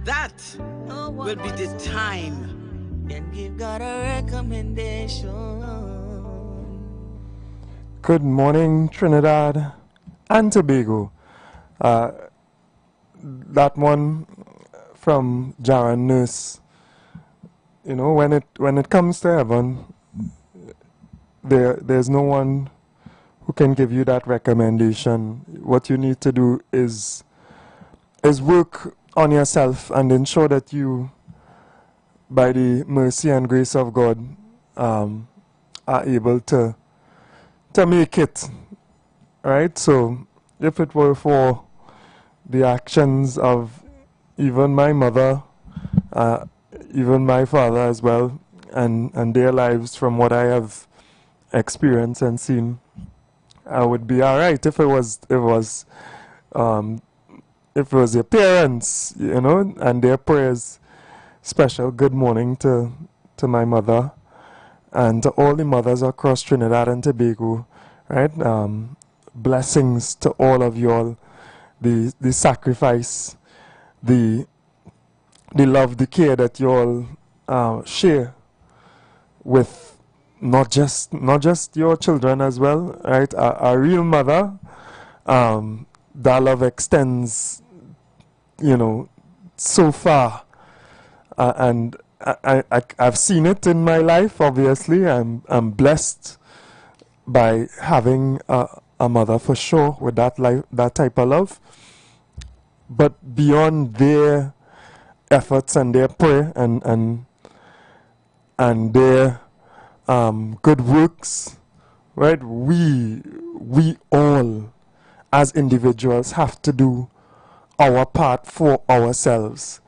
That will be the time. And give God a recommendation. Good morning, Trinidad and Tobago. That one from Jaron Nurse. You know, when it comes to heaven, there's no one who can give you that recommendation. What you need to do is work on yourself and ensure that you, by the mercy and grace of God, are able to make it. Right? So if it were for the actions of even my mother, even my father as well, and their lives, from what I have experienced and seen, I would be all right if it was their parents, you know, and their prayers. Special good morning to my mother and to all the mothers across Trinidad and Tobago, right? Blessings to all of you all. The sacrifice, the love, the care that you all share with not just your children as well, right? A real mother, that love extends, you know, so far, and I've seen it in my life. Obviously, I'm blessed by having a mother for sure with that type of love. But beyond their efforts and their prayer and their good works, right? We all as individuals have to do our part for ourselves,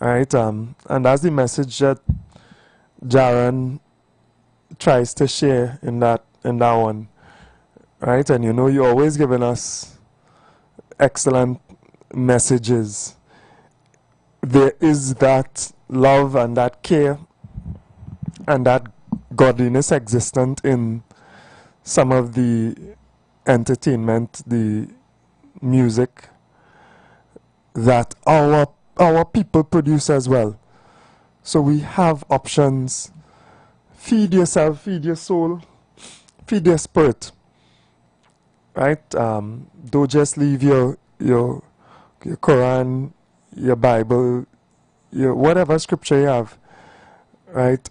right? And that's the message that Jaron tries to share in that one, right? And you know, you're always giving us excellent messages. There is that love and that care and that godliness existent in some of the entertainment, the music that our people produce as well. So we have options. Feed yourself, feed your soul, feed your spirit, right? Don't just leave your Quran, your Bible, your whatever scripture you have, right?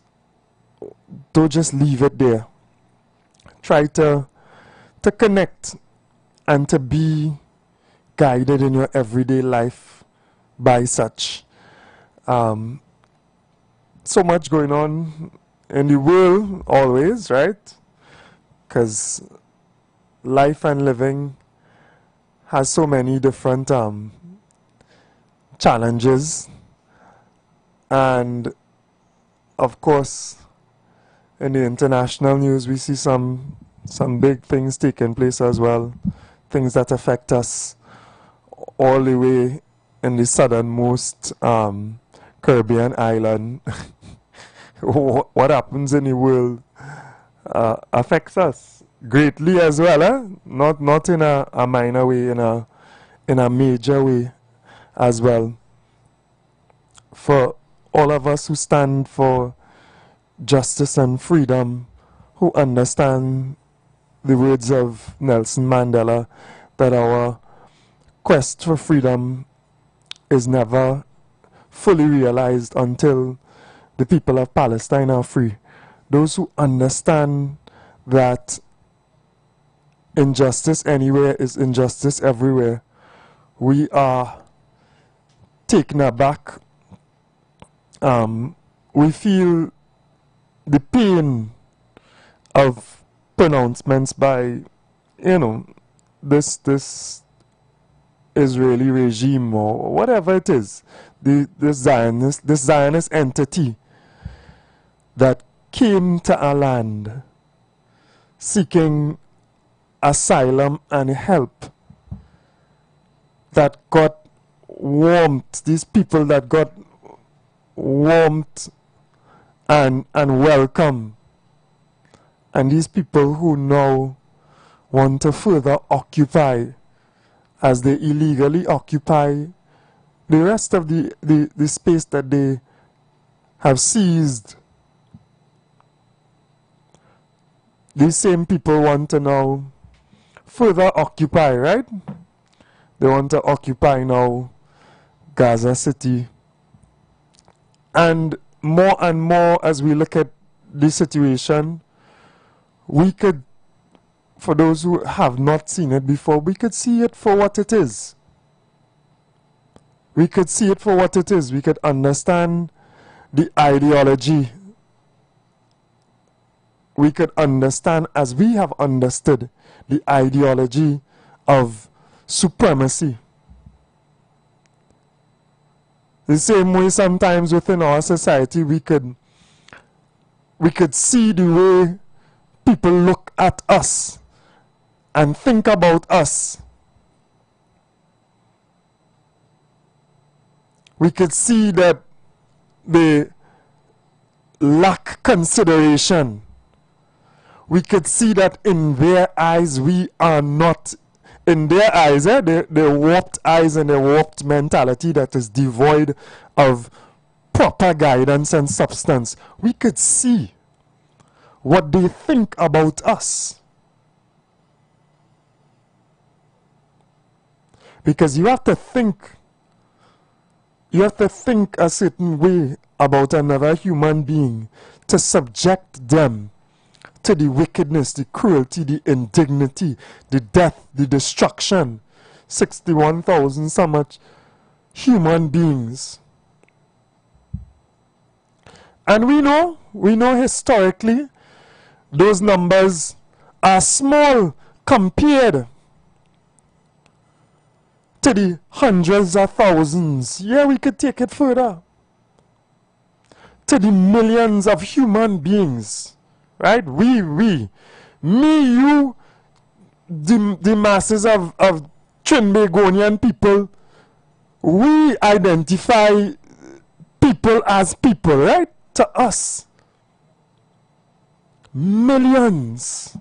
Don't just leave it there. Try to connect and to be guided in your everyday life by such. So much going on in the world always, right? Because life and living has so many different challenges, and of course in the international news we see some big things taking place as well, things that affect us all the way in the southernmost Caribbean island. What happens in the world affects us greatly as well, eh? Not in a minor way, in a major way as well. For all of us who stand for justice and freedom, who understand the words of Nelson Mandela, that our quest for freedom is never fully realized until the people of Palestine are free. Those who understand that injustice anywhere is injustice everywhere, we are taken aback. We feel the pain of pronouncements by, you know, this Israeli regime or whatever it is, this Zionist entity that came to our land seeking asylum and help, that got warmth, these people that got warmth and welcome, and these people who now want to further occupy, as they illegally occupy the rest of the space that they have seized, these same people want to now further occupy, right? They want to occupy now Gaza City. And more as we look at the situation, we could, for those who have not seen it before, we could see it for what it is. We could see it for what it is. We could understand the ideology. We could understand, as we have understood, the ideology of supremacy. The same way sometimes within our society we could see the way people look at us and think about us. We could see that they lack consideration. We could see that in their eyes we are not, in their eyes, their warped eyes and their warped mentality that is devoid of proper guidance and substance. We could see what they think about us. Because you have to think a certain way about another human being to subject them to the wickedness, the cruelty, the indignity, the death, the destruction. 61,000 so much human beings. And we know historically those numbers are small compared to the hundreds of thousands. Yeah, we could take it further. To the millions of human beings. Right? Me, you, the masses of Trinbagonian people, we identify people as people, right? To us. Millions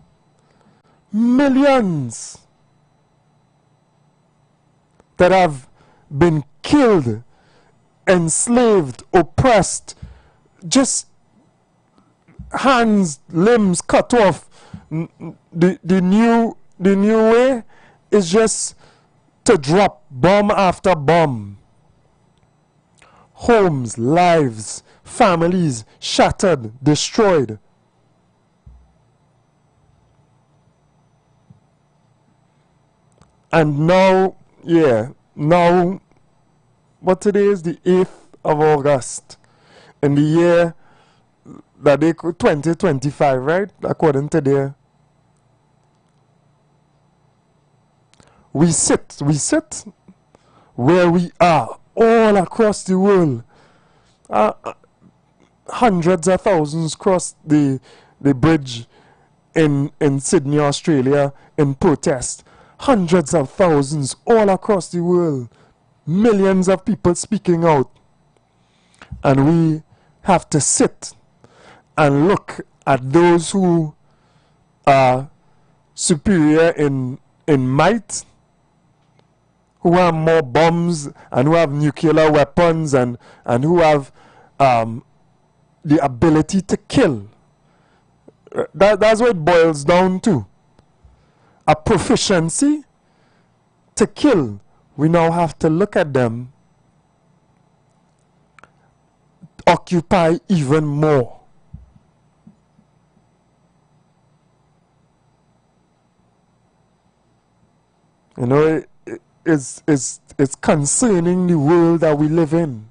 that have been killed, enslaved, oppressed, just hands, limbs cut off. The new way is just to drop bomb after bomb. Homes, lives, families shattered, destroyed. And now, what today is the 8th of August in the year that they could 2025, right? According to their, we sit where we are all across the world. Hundreds of thousands crossed the bridge in Sydney, Australia in protest. Hundreds of thousands all across the world. Millions of people speaking out. And we have to sit and look at those who are superior in might, who have more bombs and who have nuclear weapons and who have the ability to kill. That's what it boils down to. A proficiency to kill. We now have to look at them, occupy even more. You know, it's concerning the world that we live in.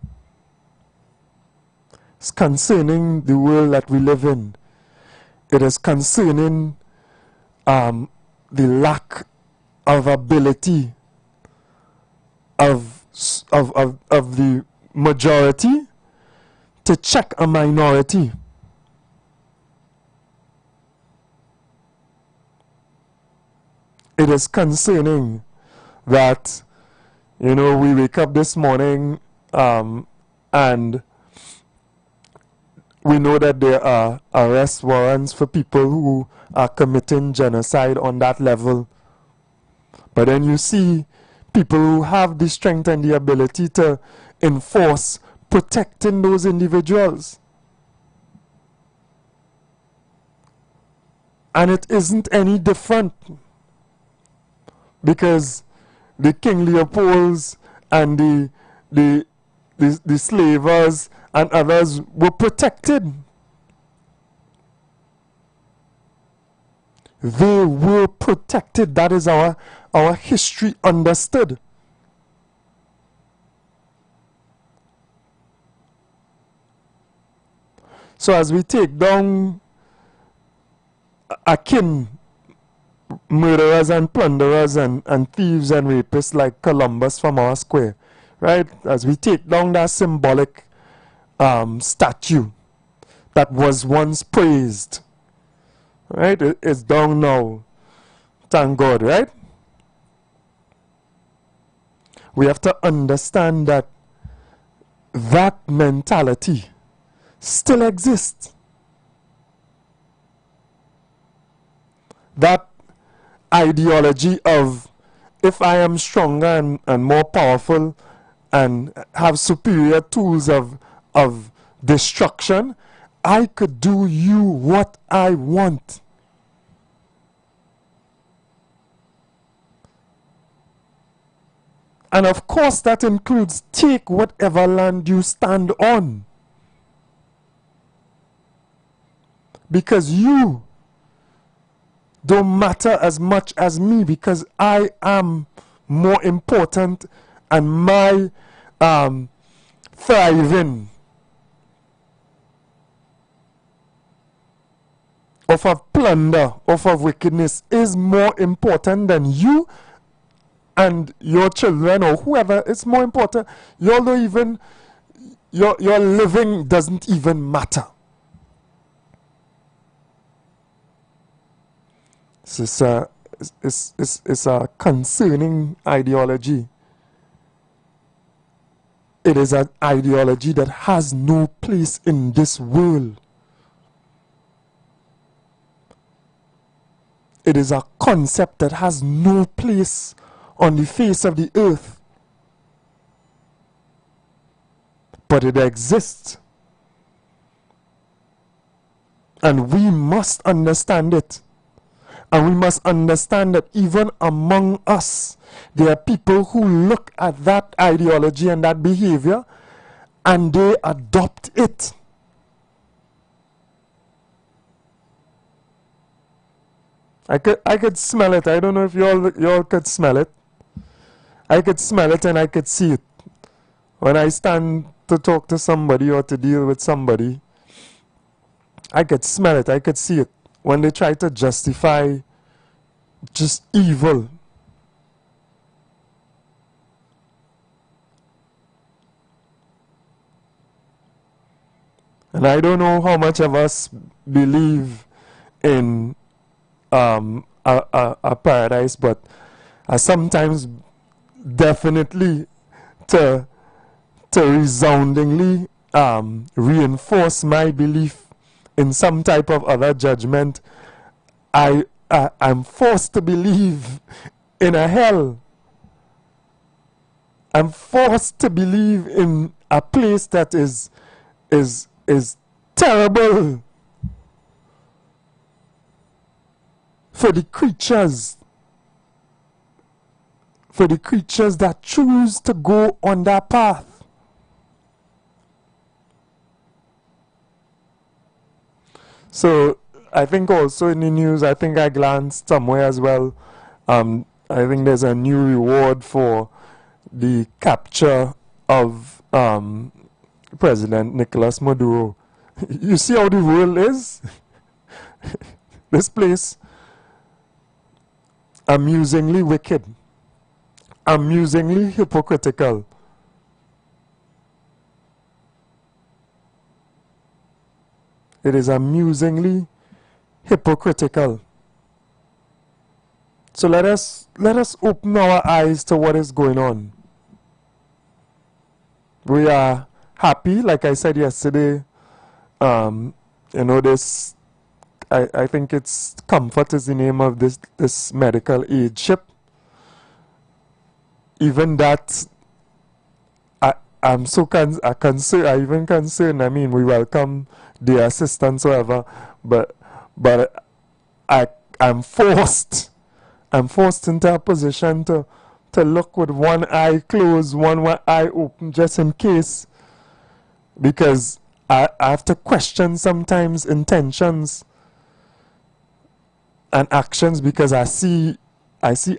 It's concerning the world that we live in. It is concerning the lack of ability of the majority to check a minority. It is concerning that, you know, we wake up this morning and we know that there are arrest warrants for people who are committing genocide on that level. But then you see people who have the strength and the ability to enforce protecting those individuals. And it isn't any different, because the King Leopolds and the slavers and others were protected. They were protected. That is our history understood. So as we take down akin murderers and plunderers and thieves and rapists like Columbus from our square, right? As we take down that symbolic statue that was once praised, right? It's down now. Thank God, right? We have to understand that that mentality still exists. That ideology of, if I am stronger and more powerful and have superior tools of destruction, I could do you what I want. And of course that includes take whatever land you stand on. Because you don't matter as much as me, because I am more important, and my thriving off of plunder, off of wickedness is more important than you and your children or whoever. It's more important. You don't even, your living doesn't even matter. It's a concerning ideology. It is an ideology that has no place in this world. It is a concept that has no place on the face of the earth. But it exists. And we must understand it. And we must understand that even among us, there are people who look at that ideology and that behavior and they adopt it. I could smell it. I don't know if y'all could smell it. I could smell it and I could see it. When I stand to talk to somebody or to deal with somebody, I could smell it. I could see it. When they try to justify just evil. And I don't know how much of us believe in a paradise, but I sometimes definitely to resoundingly reinforce my belief in some type of other judgment, I'm forced to believe in a hell. I'm forced to believe in a place that is terrible for the creatures that choose to go on that path. So I think also in the news, I think I glanced somewhere as well, I think there's a new reward for the capture of President Nicolas Maduro. You see how the world is? This place, amusingly wicked, amusingly hypocritical. It is amusingly hypocritical. So let us open our eyes to what is going on. We are happy, like I said yesterday. You know, this, I think it's Comfort is the name of this medical aid ship. even that, I'm so concerned. I even concerned. I mean, we welcome the assistance, whatever, but I'm forced. I'm forced into a position to look with one eye closed, one eye open, just in case, because I have to question sometimes intentions and actions, because I see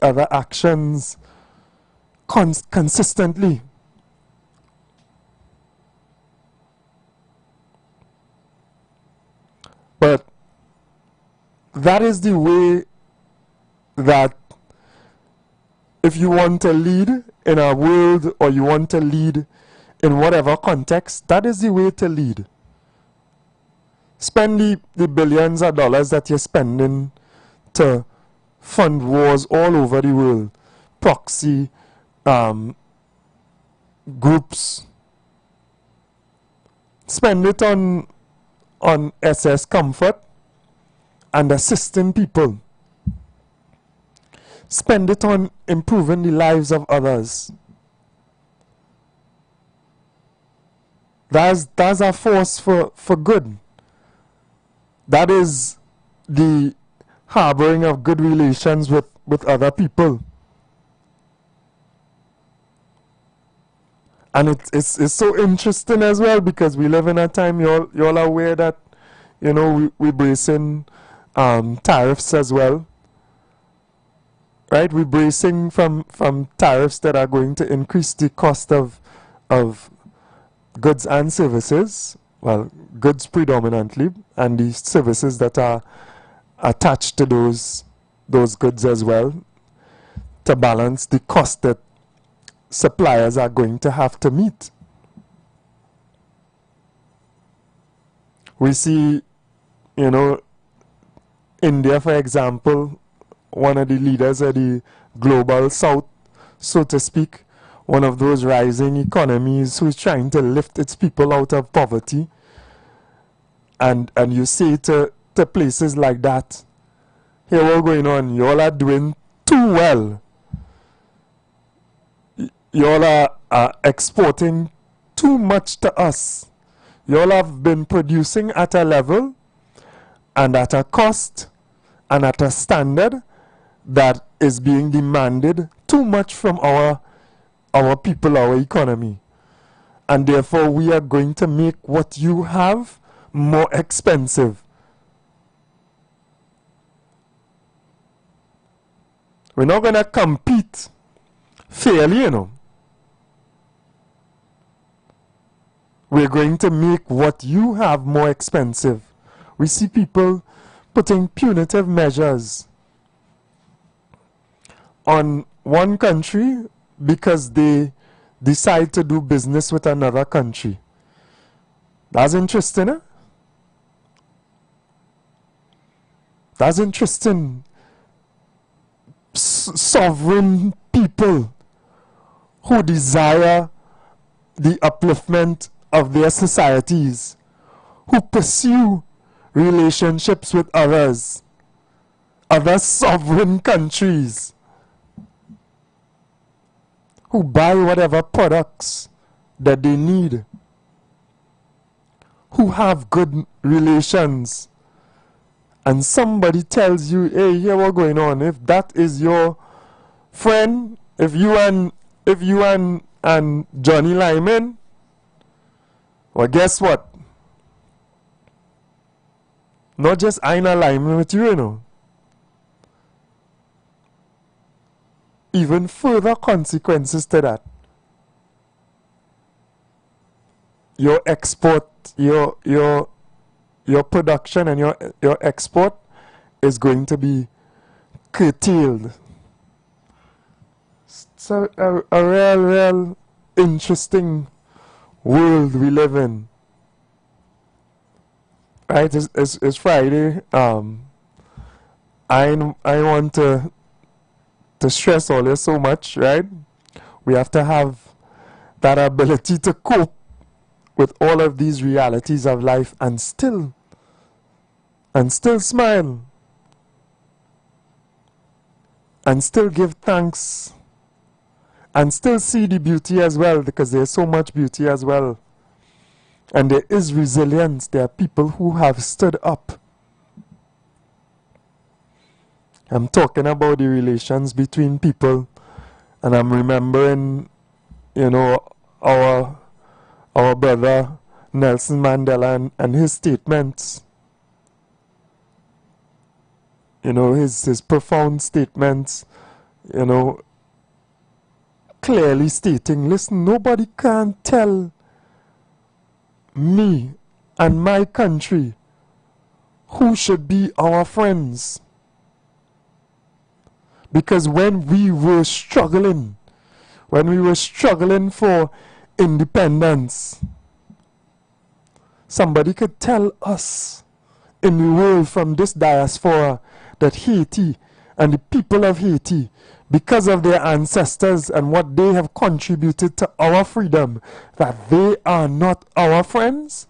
other actions consistently. But that is the way that if you want to lead in a world, or you want to lead in whatever context, that is the way to lead. Spend the billions of dollars that you're spending to fund wars all over the world, proxy groups. Spend it on SS Comfort and assisting people. Spend it on improving the lives of others. That's a force for good. That is the harboring of good relations with other people. And it's so interesting as well, because we live in a time, you're all aware that, you know, we're bracing tariffs as well. Right? We're bracing from tariffs that are going to increase the cost of goods and services. Well, goods predominantly, and the services that are attached to those goods as well, to balance the cost that suppliers are going to have to meet. We see, you know, India, for example, one of the leaders of the global south, so to speak, one of those rising economies who's trying to lift its people out of poverty. And you say to places like that, hey, what's going on? You all are doing too well. You all are exporting too much to us. You all have been producing at a level and at a cost and at a standard that is being demanded too much from our people, our economy. And therefore we are going to make what you have more expensive. We're not going to compete fairly, you know. We're going to make what you have more expensive. We see people putting punitive measures on one country because they decide to do business with another country. That's interesting, eh? That's interesting. Sovereign people who desire the upliftment of their societies, who pursue relationships with others, other sovereign countries, who buy whatever products that they need, who have good relations, and somebody tells you, hey, here what's going on. If that is your friend, if you and Johnny Lyman, well, guess what? Not just I in alignment with you, you know. Even further consequences to that. Your export, your production and your export is going to be curtailed. It's a real interesting world we live in. Right? It's Friday. I want to stress all this so much, right? We have to have that ability to cope with all of these realities of life and still smile and still give thanks and still see the beauty as well, because there's so much beauty as well. And there is resilience. There are people who have stood up. I'm talking about the relations between people, and I'm remembering, our brother Nelson Mandela and his statements. His profound statements, clearly stating, listen, nobody can tell me and my country who should be our friends. Because when we were struggling for independence, somebody could tell us in the world from this diaspora that Haiti and the people of Haiti, because of their ancestors and what they have contributed to our freedom, that they are not our friends,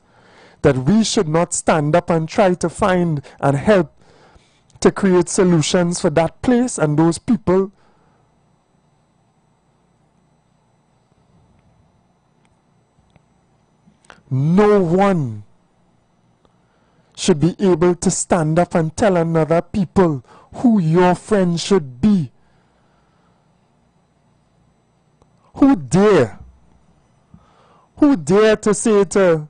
that we should not stand up and try to find and help to create solutions for that place and those people. No one should be able to stand up and tell another people who your friend should be. Who dare? Who dare to say to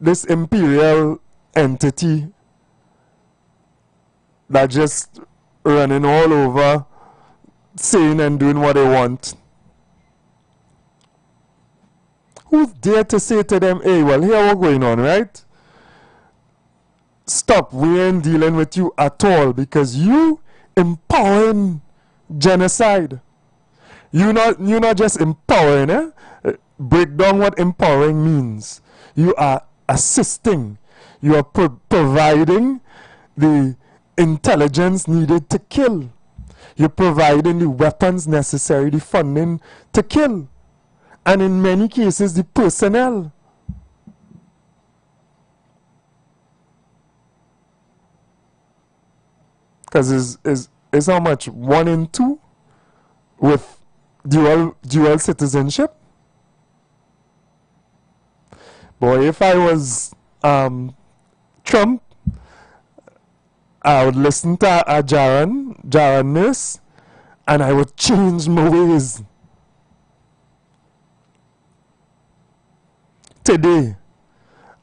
this imperial entity that just running all over, saying and doing what they want? Who dare to say to them, hey, well, here what's going on, right? Stop, we ain't dealing with you at all, because you empowering genocide. You're not just empowering, break down what empowering means. You are assisting. You are providing the intelligence needed to kill. You're providing the weapons necessary, the funding to kill. And in many cases, the personnel. Because is how much? 1 in 2 with dual citizenship? Boy, if I was Trump, I would listen to Jaron Nurse, and I would change my ways. Today,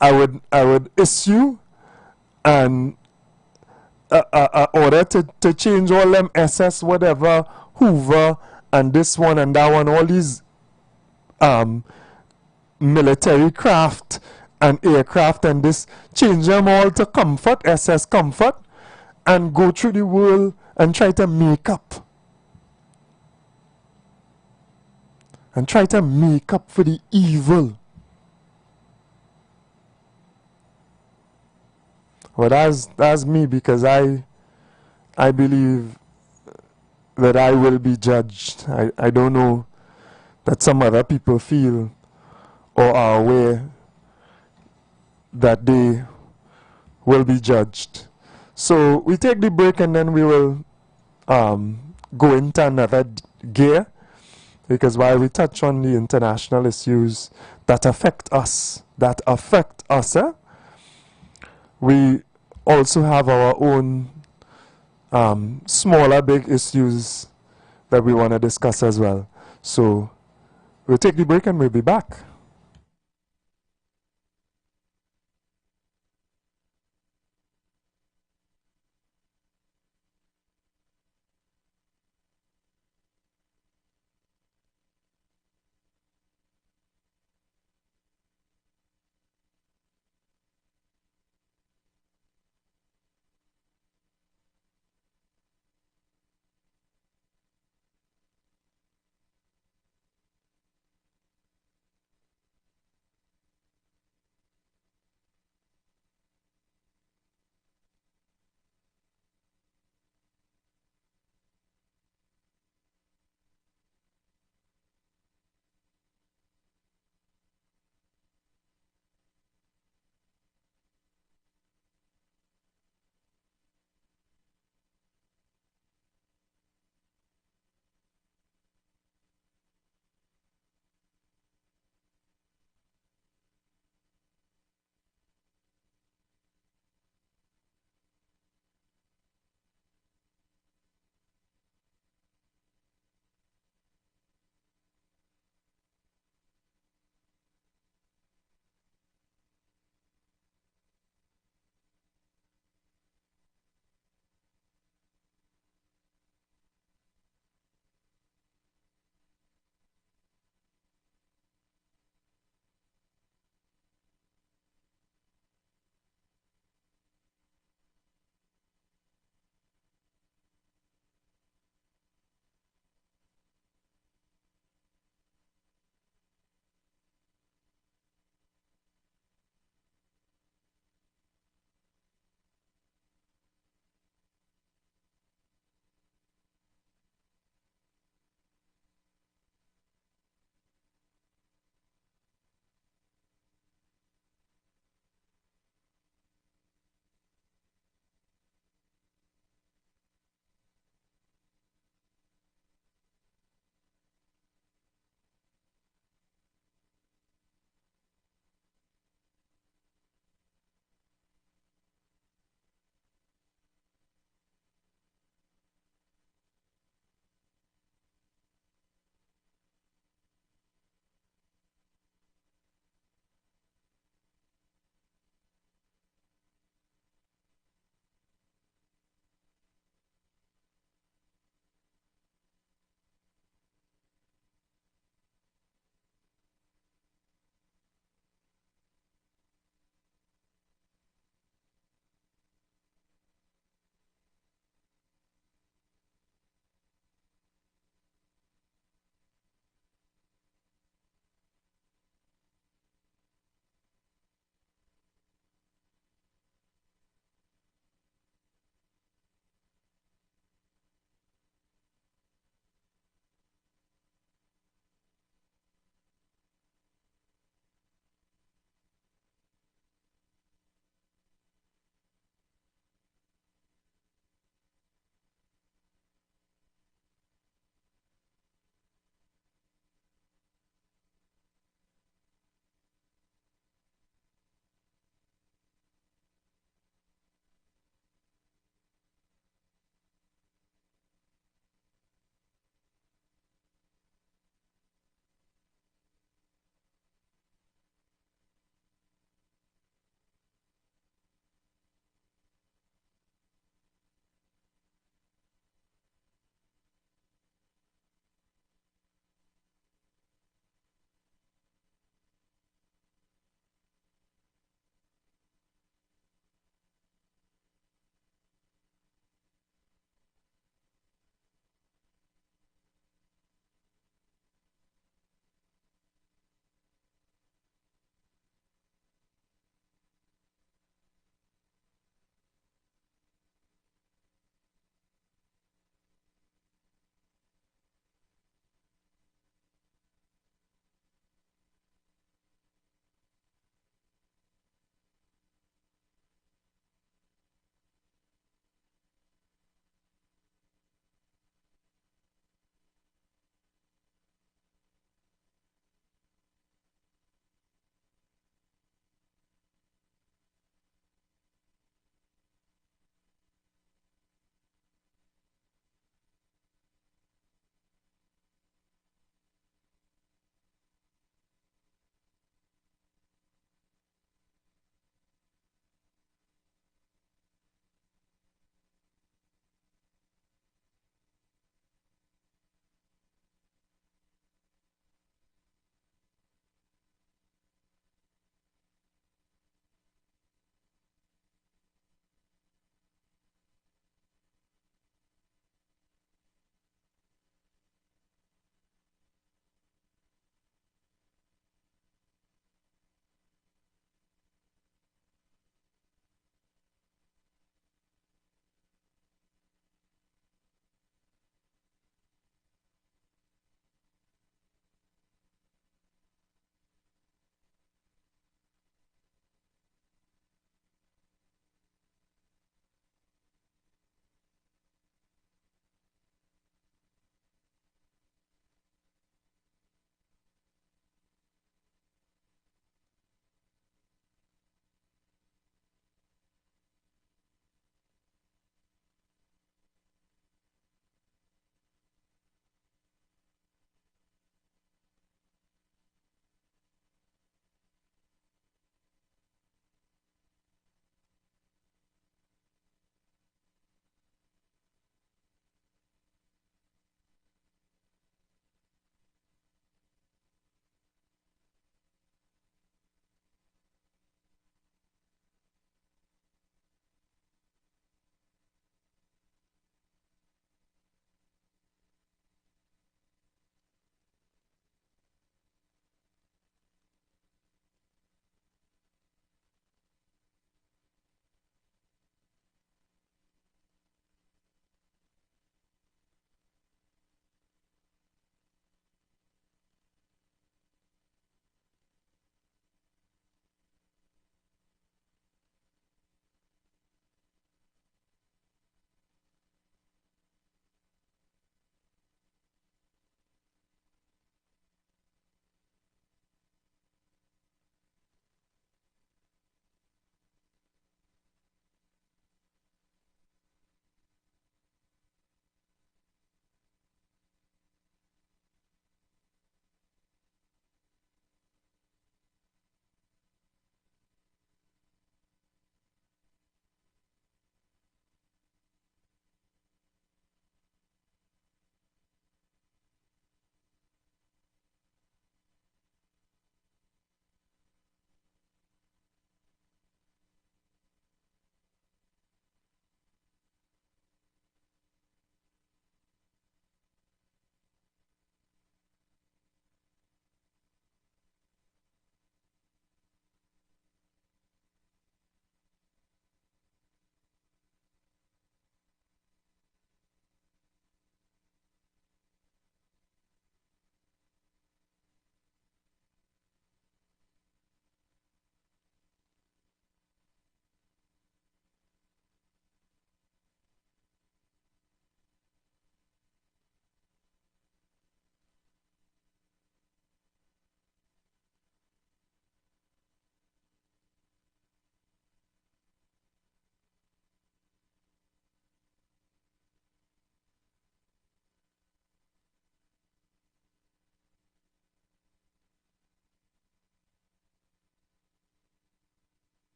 I would issue an order to change all them SS whatever, Hoover and this one and that one, all these military craft and aircraft and this, change them all to Comfort, SS Comfort, and go through the world and try to make up. And try to make up for the evil. Well, that's me, because I believe that I will be judged. I don't know that some other people feel or are aware that they will be judged. So we take the break and then we will go into another gear, because while we touch on the international issues that affect us, we also have our own smaller, big issues that we want to discuss as well. So we'll take the break and we'll be back.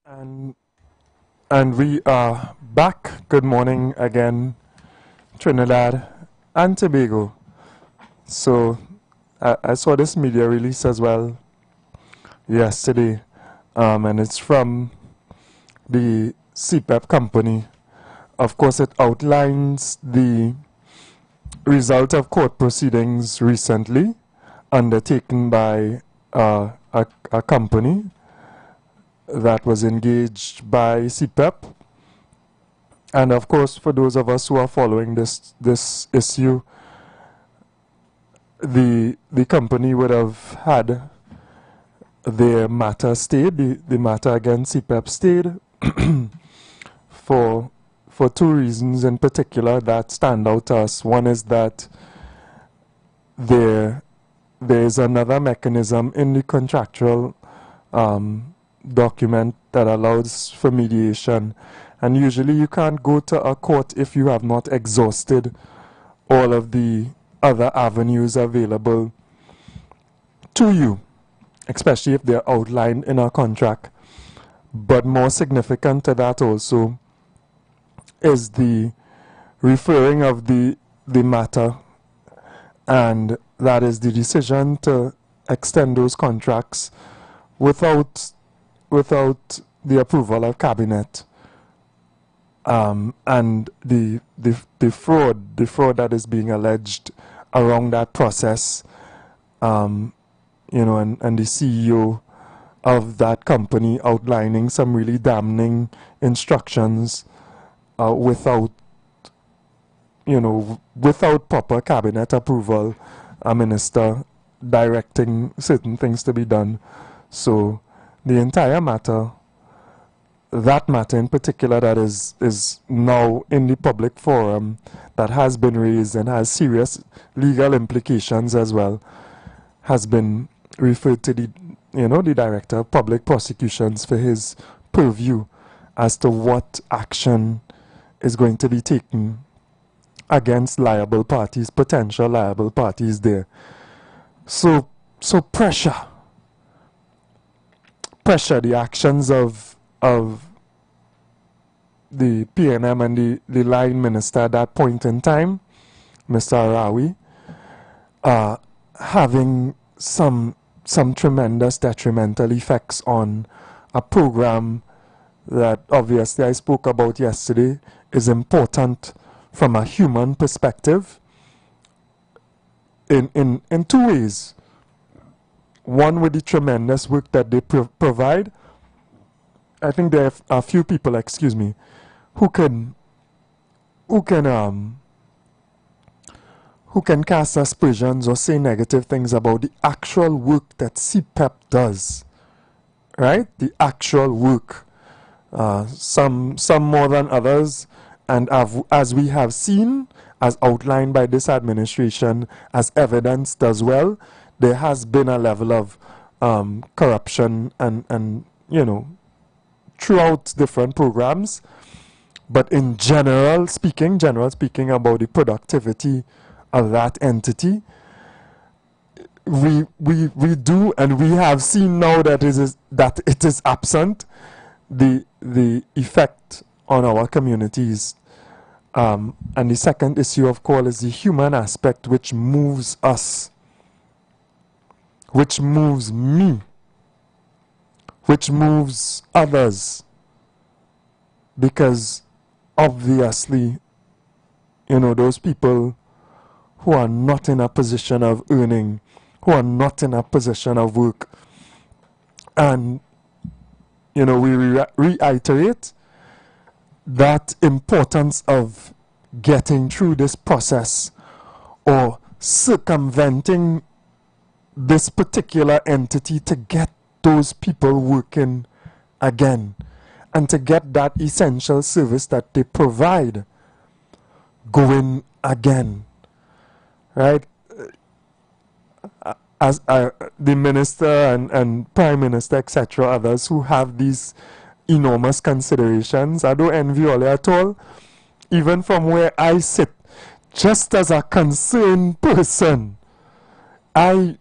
And and we are back. Good morning again, Trinidad and Tobago. So I saw this media release as well yesterday, and it's from the CPEP company. Of course, it outlines the result of court proceedings recently undertaken by a company that was engaged by CPEP. And of course, for those of us who are following this issue, the company would have had their matter stayed, the matter against CPEP stayed for two reasons in particular that stand out to us. One is that there is another mechanism in the contractual document that allows for mediation, and usually you can't go to a court if you have not exhausted all of the other avenues available to you, especially if they're outlined in a contract. But more significant to that also is the referring of the matter, and that is the decision to extend those contracts without the approval of cabinet, and the fraud that is being alleged around that process, and the CEO of that company outlining some really damning instructions without proper cabinet approval, a minister directing certain things to be done. So the entire matter, that matter in particular that is now in the public forum, that has been raised and has serious legal implications as well, has been referred to the Director of Public Prosecutions for his purview as to what action is going to be taken against liable parties, potential liable parties there. So pressure, the actions of the PNM and the line minister at that point in time, Mr. Arawi, having some tremendous detrimental effects on a program that obviously I spoke about yesterday is important from a human perspective in two ways. One, with the tremendous work that they provide. I think there are a few people, who can cast aspersions or say negative things about the actual work that CPEP does, right? The actual work. Some more than others, and as we have seen, as outlined by this administration, as evidenced as well, there has been a level of corruption and throughout different programs. But in general speaking about the productivity of that entity, we do, and we have seen now that it is absent, the effect on our communities. And the second issue, of course, is the human aspect, which moves us, which moves me, which moves others, because obviously, those people who are not in a position of earning, who are not in a position of work, and we reiterate that importance of getting through this process or circumventing this particular entity to get those people working again and to get that essential service that they provide going again, right? As the minister and prime minister, etc., others who have these enormous considerations, I don't envy all at all. Even from where I sit, just as a concerned person, my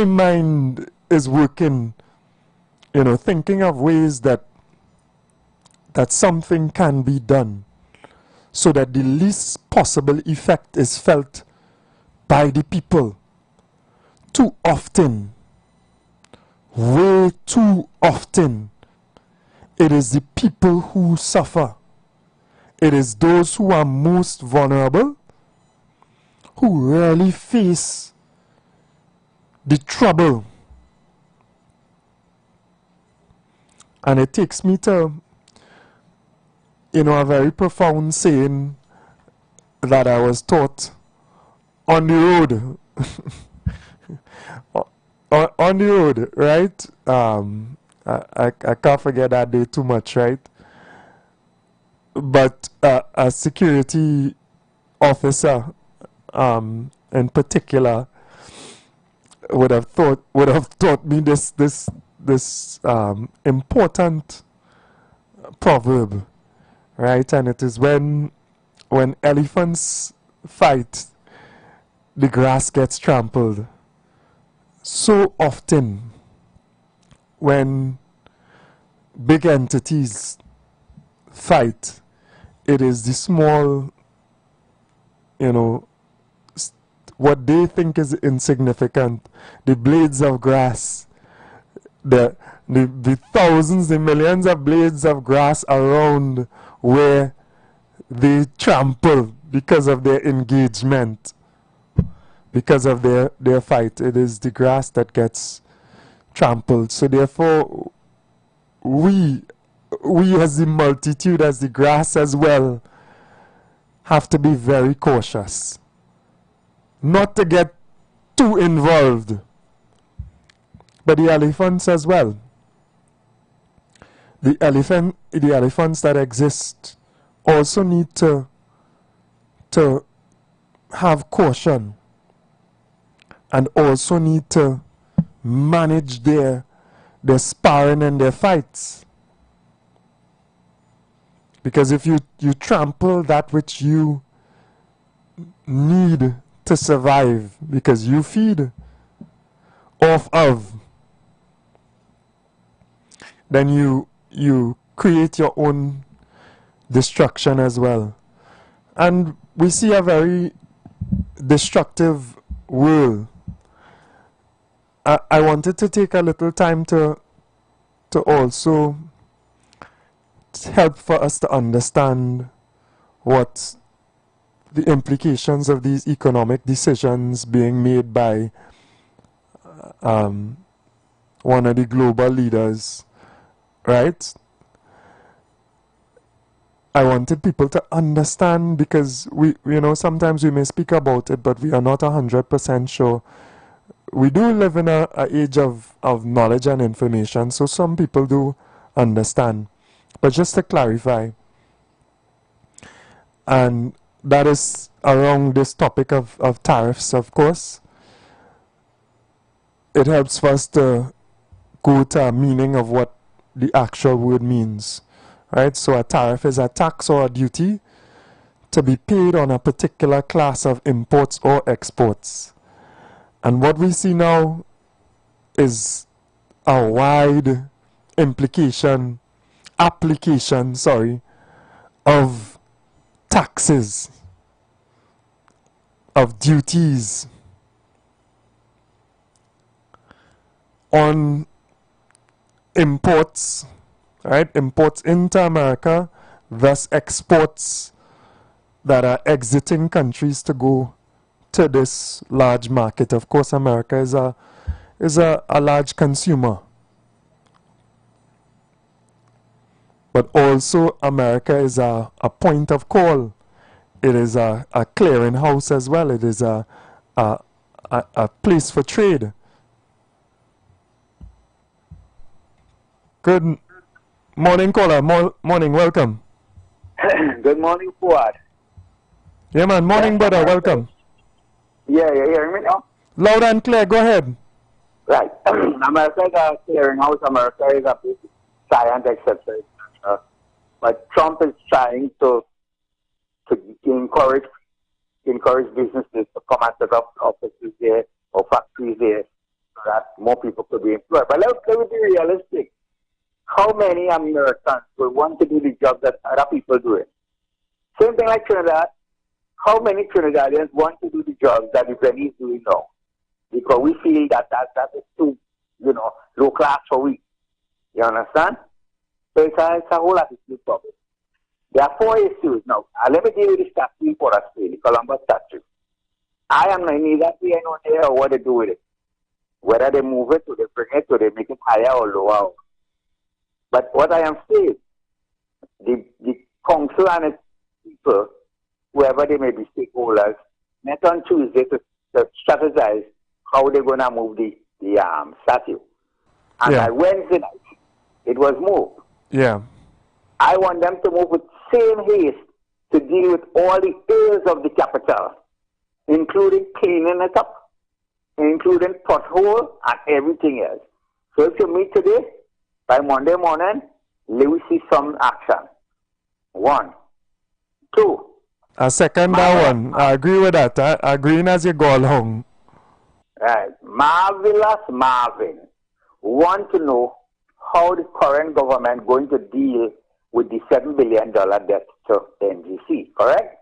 mind is working thinking of ways that something can be done so that the least possible effect is felt by the people. Too often, way too often, it is the people who suffer. It is those who are most vulnerable who really face the trouble. And it takes me to, a very profound saying that I was taught on the road. on the road, right? I can't forget that day too much, right? But a security officer, in particular, would have taught me this important proverb, right? And it is when elephants fight, the grass gets trampled. So often, when big entities fight, it is the small, what they think is insignificant, the blades of grass, the thousands, the millions of blades of grass around where they trample because of their engagement, because of their fight. It is the grass that gets trampled. So therefore, we as the multitude, as the grass as well, have to be very cautious not to get too involved. But the elephants as well, the elephants that exist also need to have caution and also need to manage their sparring and their fights. Because if you trample that which you need to survive, because you feed off of, then you create your own destruction as well. And we see a very destructive world. I wanted to take a little time to also help for us to understand what the implications of these economic decisions being made by one of the global leaders, right? I wanted people to understand, because we sometimes we may speak about it, but we are not 100% sure. We do live in a age of knowledge and information, so some people do understand. But just to clarify, and that is around this topic of tariffs, of course, it helps for us to go to a meaning of what the actual word means, right? So a tariff is a tax or a duty to be paid on a particular class of imports or exports. And what we see now is a wide application, of taxes, of duties on imports, right? Imports into America, thus exports that are exiting countries to go to this large market. Of course, America is a large consumer. But also America is a point of call. It is a clearinghouse as well. It is a place for trade. Good morning, caller. Morning, welcome. Good morning, Fuad. Yeah, man. Morning, brother. Welcome. Yeah, you hearing me now? Loud and clear. Go ahead. Right. America is a clearinghouse. America is a science, etc. But Trump is trying to encourage businesses to come and set up offices there or factories there so that more people could be employed. But let's be realistic. how many Americans will want to do the job that other people do it? Same thing like Trinidad. How many Trinidadians want to do the job that the Chinese doing now? Because we feel that is too, low class for we. You understand? So it's a whole attitude problem. There are 4 issues now. Let me deal with the statute for us, the Columbus statute. I am neither saying no there or what they do with it. Whether they move it or they bring it or they make it higher or lower. But what I am saying, the council and its people, whoever they may be stakeholders, met on Tuesday to strategize how they're going to move the statue. And by Wednesday night, it was moved. Yeah. I want them to move with same haste to deal with all the areas of the capital, including cleaning it up, including pothole and everything else. So if you meet today, by Monday morning, we will see some action. 1. 2. I second that one. I agree with that. Agreeing as you go along. Right. Marvelous Marvin want to know how the current government going to deal with the $7 billion debt to NGC, correct?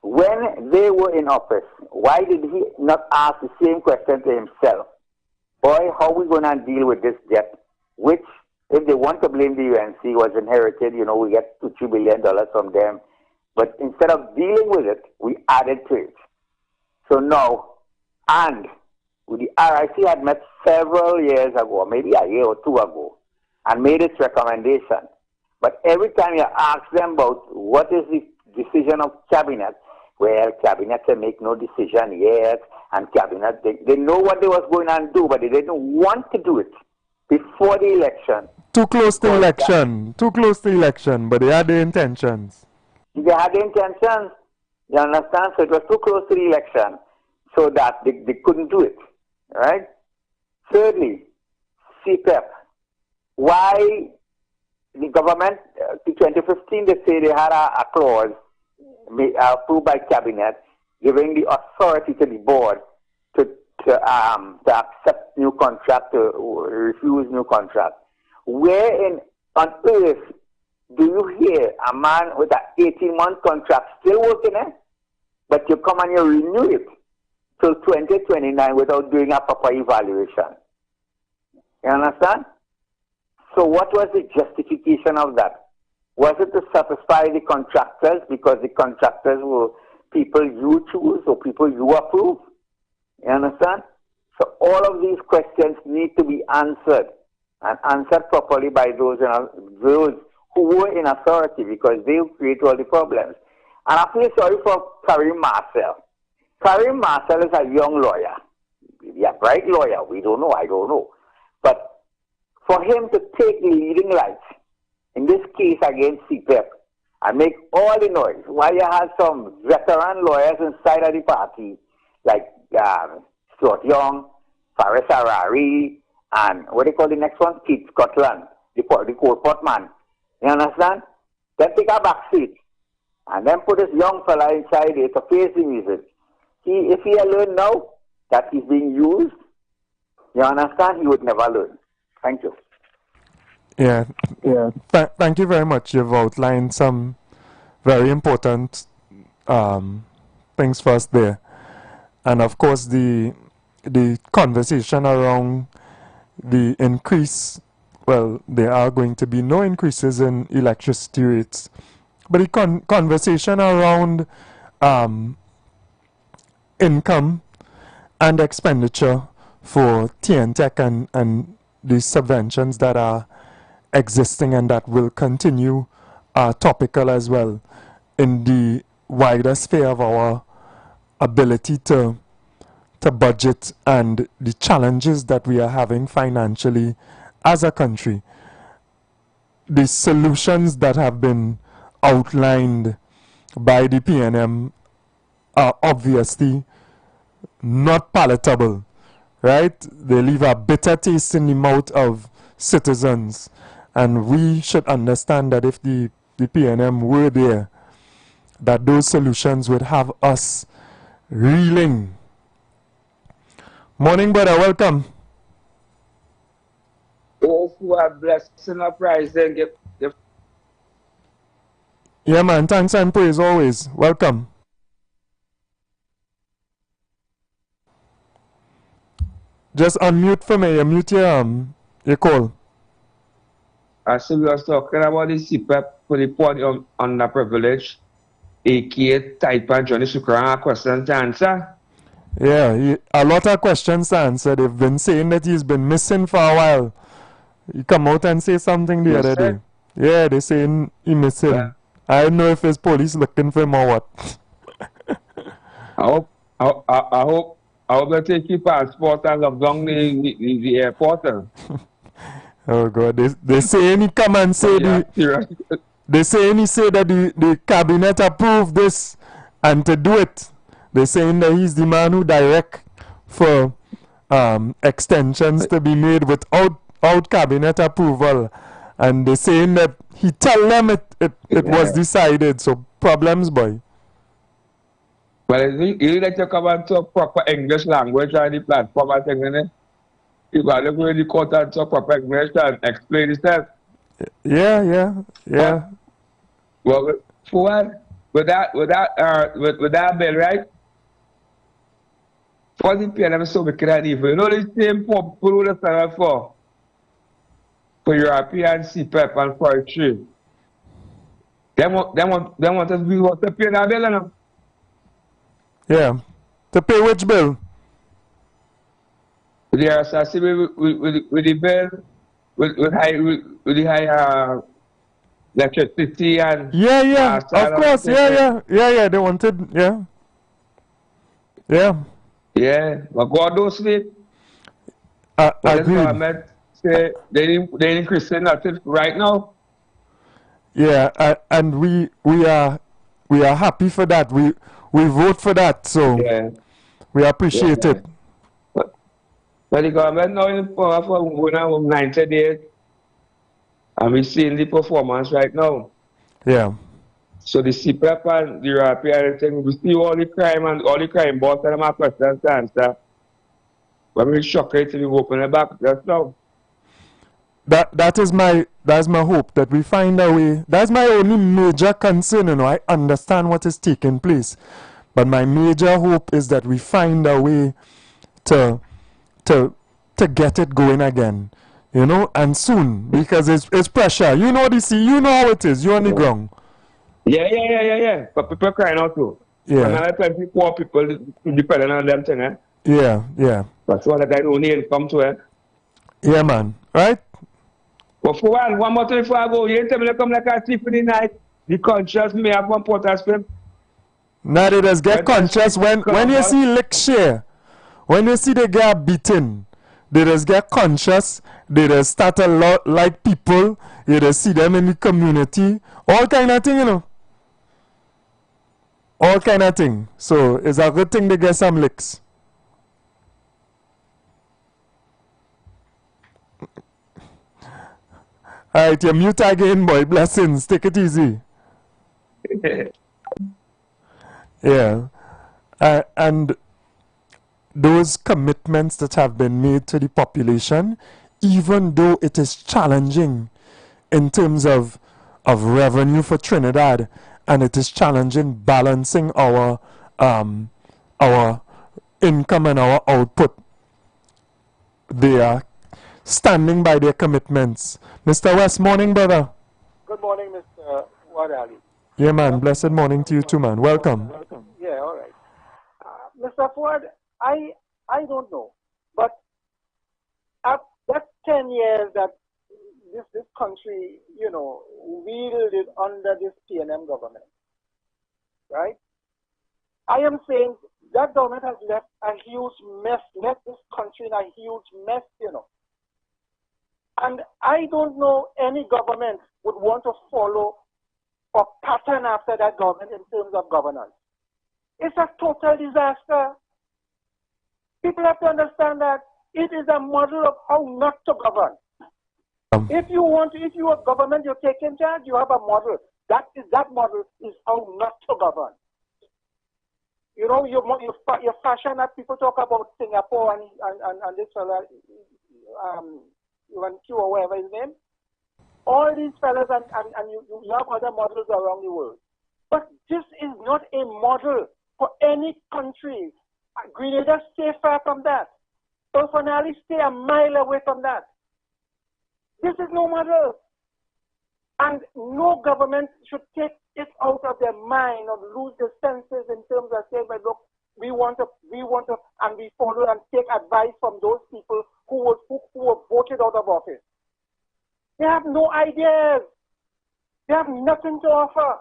When they were in office, why did he not ask the same question to himself? Boy, how are we going to deal with this debt, which, if they want to blame the UNC, was inherited, we get $2, $3 billion from them. But instead of dealing with it, we added to it. So now, and the RIC had met several years ago, maybe a year or 2 ago, and made its recommendation. But every time you ask them about what is the decision of cabinet, well, cabinet can make no decision yet, and cabinet, they know what they was going to do, but they didn't want to do it before the election. Too close to election, but they had the intentions. They had the intentions, you understand? So it was too close to the election, so that they couldn't do it, right? Thirdly, CPEP. Why the government, in 2015, they say they had a clause approved by cabinet giving the authority to the board to accept new contract, to refuse new contract. Where on earth do you hear a man with an 18-month contract still working there, but you come and you renew it till 2029 without doing a proper evaluation? You understand? So what was the justification of that? Was it to satisfy the contractors because the contractors were people you choose or people you approve? You understand? So all of these questions need to be answered, and answered properly by those who were in authority, because they create all the problems. And I feel sorry for Karim Marcel. Karim Marcel is a young lawyer. Maybe a bright lawyer. We don't know. I don't know. But for him to take the leading light in this case against CPEP and make all the noise, while you have some veteran lawyers inside of the party, like Stuart Young, Faris Harari, and what they call the next one? Keith Scotland, the court man. You understand? Then take a back seat and then put this young fella inside it to face the music. If he learned now that he's being used, you understand, he would never learn. Thank you. Yeah. Thank you very much. You've outlined some very important things for us there. And of course, the conversation around the increase, well, there are going to be no increases in electricity rates. But the conversation around income and expenditure for TNTech and the subventions that are existing and that will continue are topical as well in the wider sphere of our ability to budget and the challenges that we are having financially as a country. The solutions that have been outlined by the PNM are obviously not palatable, right? They leave a bitter taste in the mouth of citizens, and we should understand that if the PNM were there, that those solutions would have us reeling. Morning, brother. Welcome. Yes. who are blessing uprising. Give. Yeah, man. Thanks and praise always. Welcome. Just unmute for me. You mute your call. So we was talking about the CPEP for the poor underprivileged, aka type and Johnny Sukran question to answer. Yeah, a lot of questions to answer. They've been saying that he's been missing for a while. He come out and say something the other day. Yeah, they saying he missing. Yeah. I don't know if it's police looking for him or what. I hope they take your passport and lock down the airport. Oh God, they saying he come and say they saying he say that the cabinet approved this and to do it. They saying that he's the man who direct for extensions to be made without cabinet approval, and they saying that he tell them it was decided. So problems, boy. Well, you like to come and talk proper English language on the platform and thing, innit? You got to go in the court and talk proper English and explain yourself. Yeah. Well, for with that bill, right? For the PNM so wicked and evil. You know the same people who they stand for European CPEP and for a tree. They want us to pay that bill, you know? Yeah. To pay which bill? With the assassin with the bill with the high electricity and yeah. Of course, yeah. They wanted, yeah. Yeah, but God don't sleep. Agreed. The government say they increasing nothing right now. Yeah, and we are happy for that. We vote for that, so we appreciate it. But the government now in power for 90 days, and we're seeing the performance right now. Yeah. So the CPEP and the European thing, we see all the crime boss and my questions to answer. But we're shocked to be open it back just now. That's my hope that we find a way. That's my only major concern, you know. I understand what is taking place, but my major hope is that we find a way to get it going again, you know, and soon, because it's pressure. You know you know how it is. You're on the ground. Yeah. But people crying out too. Yeah. And I plenty poor people depending on them thing, eh? Yeah. That's why that I don't need income to it. Yeah, man. Right? But for one more thing before I go, you tell me to come like a thief in the night. The conscious may have one port as film. Now they just get conscious when you see lick share, when you see the guy beaten, they just get conscious, they just start a lot like people, you just see them in the community, all kind of thing, you know. All kind of thing. So it's a good thing they get some licks. Alright, you mute again, boy. Blessings. Take it easy. Yeah. And those commitments that have been made to the population, even though it is challenging in terms of revenue for Trinidad, and it is challenging balancing our income and our output, they are standing by their commitments. Mr. West, morning, brother. Good morning, Mr. Wadali. Yeah, man. Blessed morning to you too, man. Welcome. Yeah, all right. Mr. Ford, I don't know, but that's 10 years that this country, you know, wielded under this PNM government, right? I am saying that government has left a huge mess, left this country in a huge mess, you know. And I don't know any government would want to follow or pattern after that government in terms of governance. It's a total disaster. People have to understand that it is a model of how not to govern. If you are government, you take in charge, you have a model. That model is how not to govern. You know, you fashion that people talk about Singapore and this Q or whatever his name. All these fellas, and you have other models around the world. But this is not a model for any country. Grenada, stay far from that. Personally, stay a mile away from that. This is no model. And no government should take it out of their mind or lose their senses in terms of saying, look, we want to, and we follow and take advice from those people who were voted out of office. They have no ideas. They have nothing to offer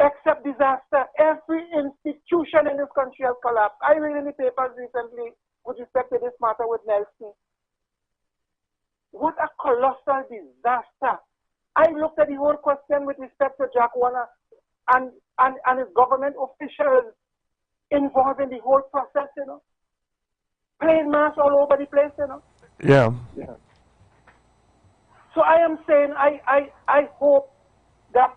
except disaster. Every institution in this country has collapsed. I read in the papers recently with respect to this matter with Nelson. What a colossal disaster. I looked at the whole question with respect to Jack Warner and his government officials involved in the whole process, you know. Plain mass all over the place, you know. Yeah. So I am saying I hope that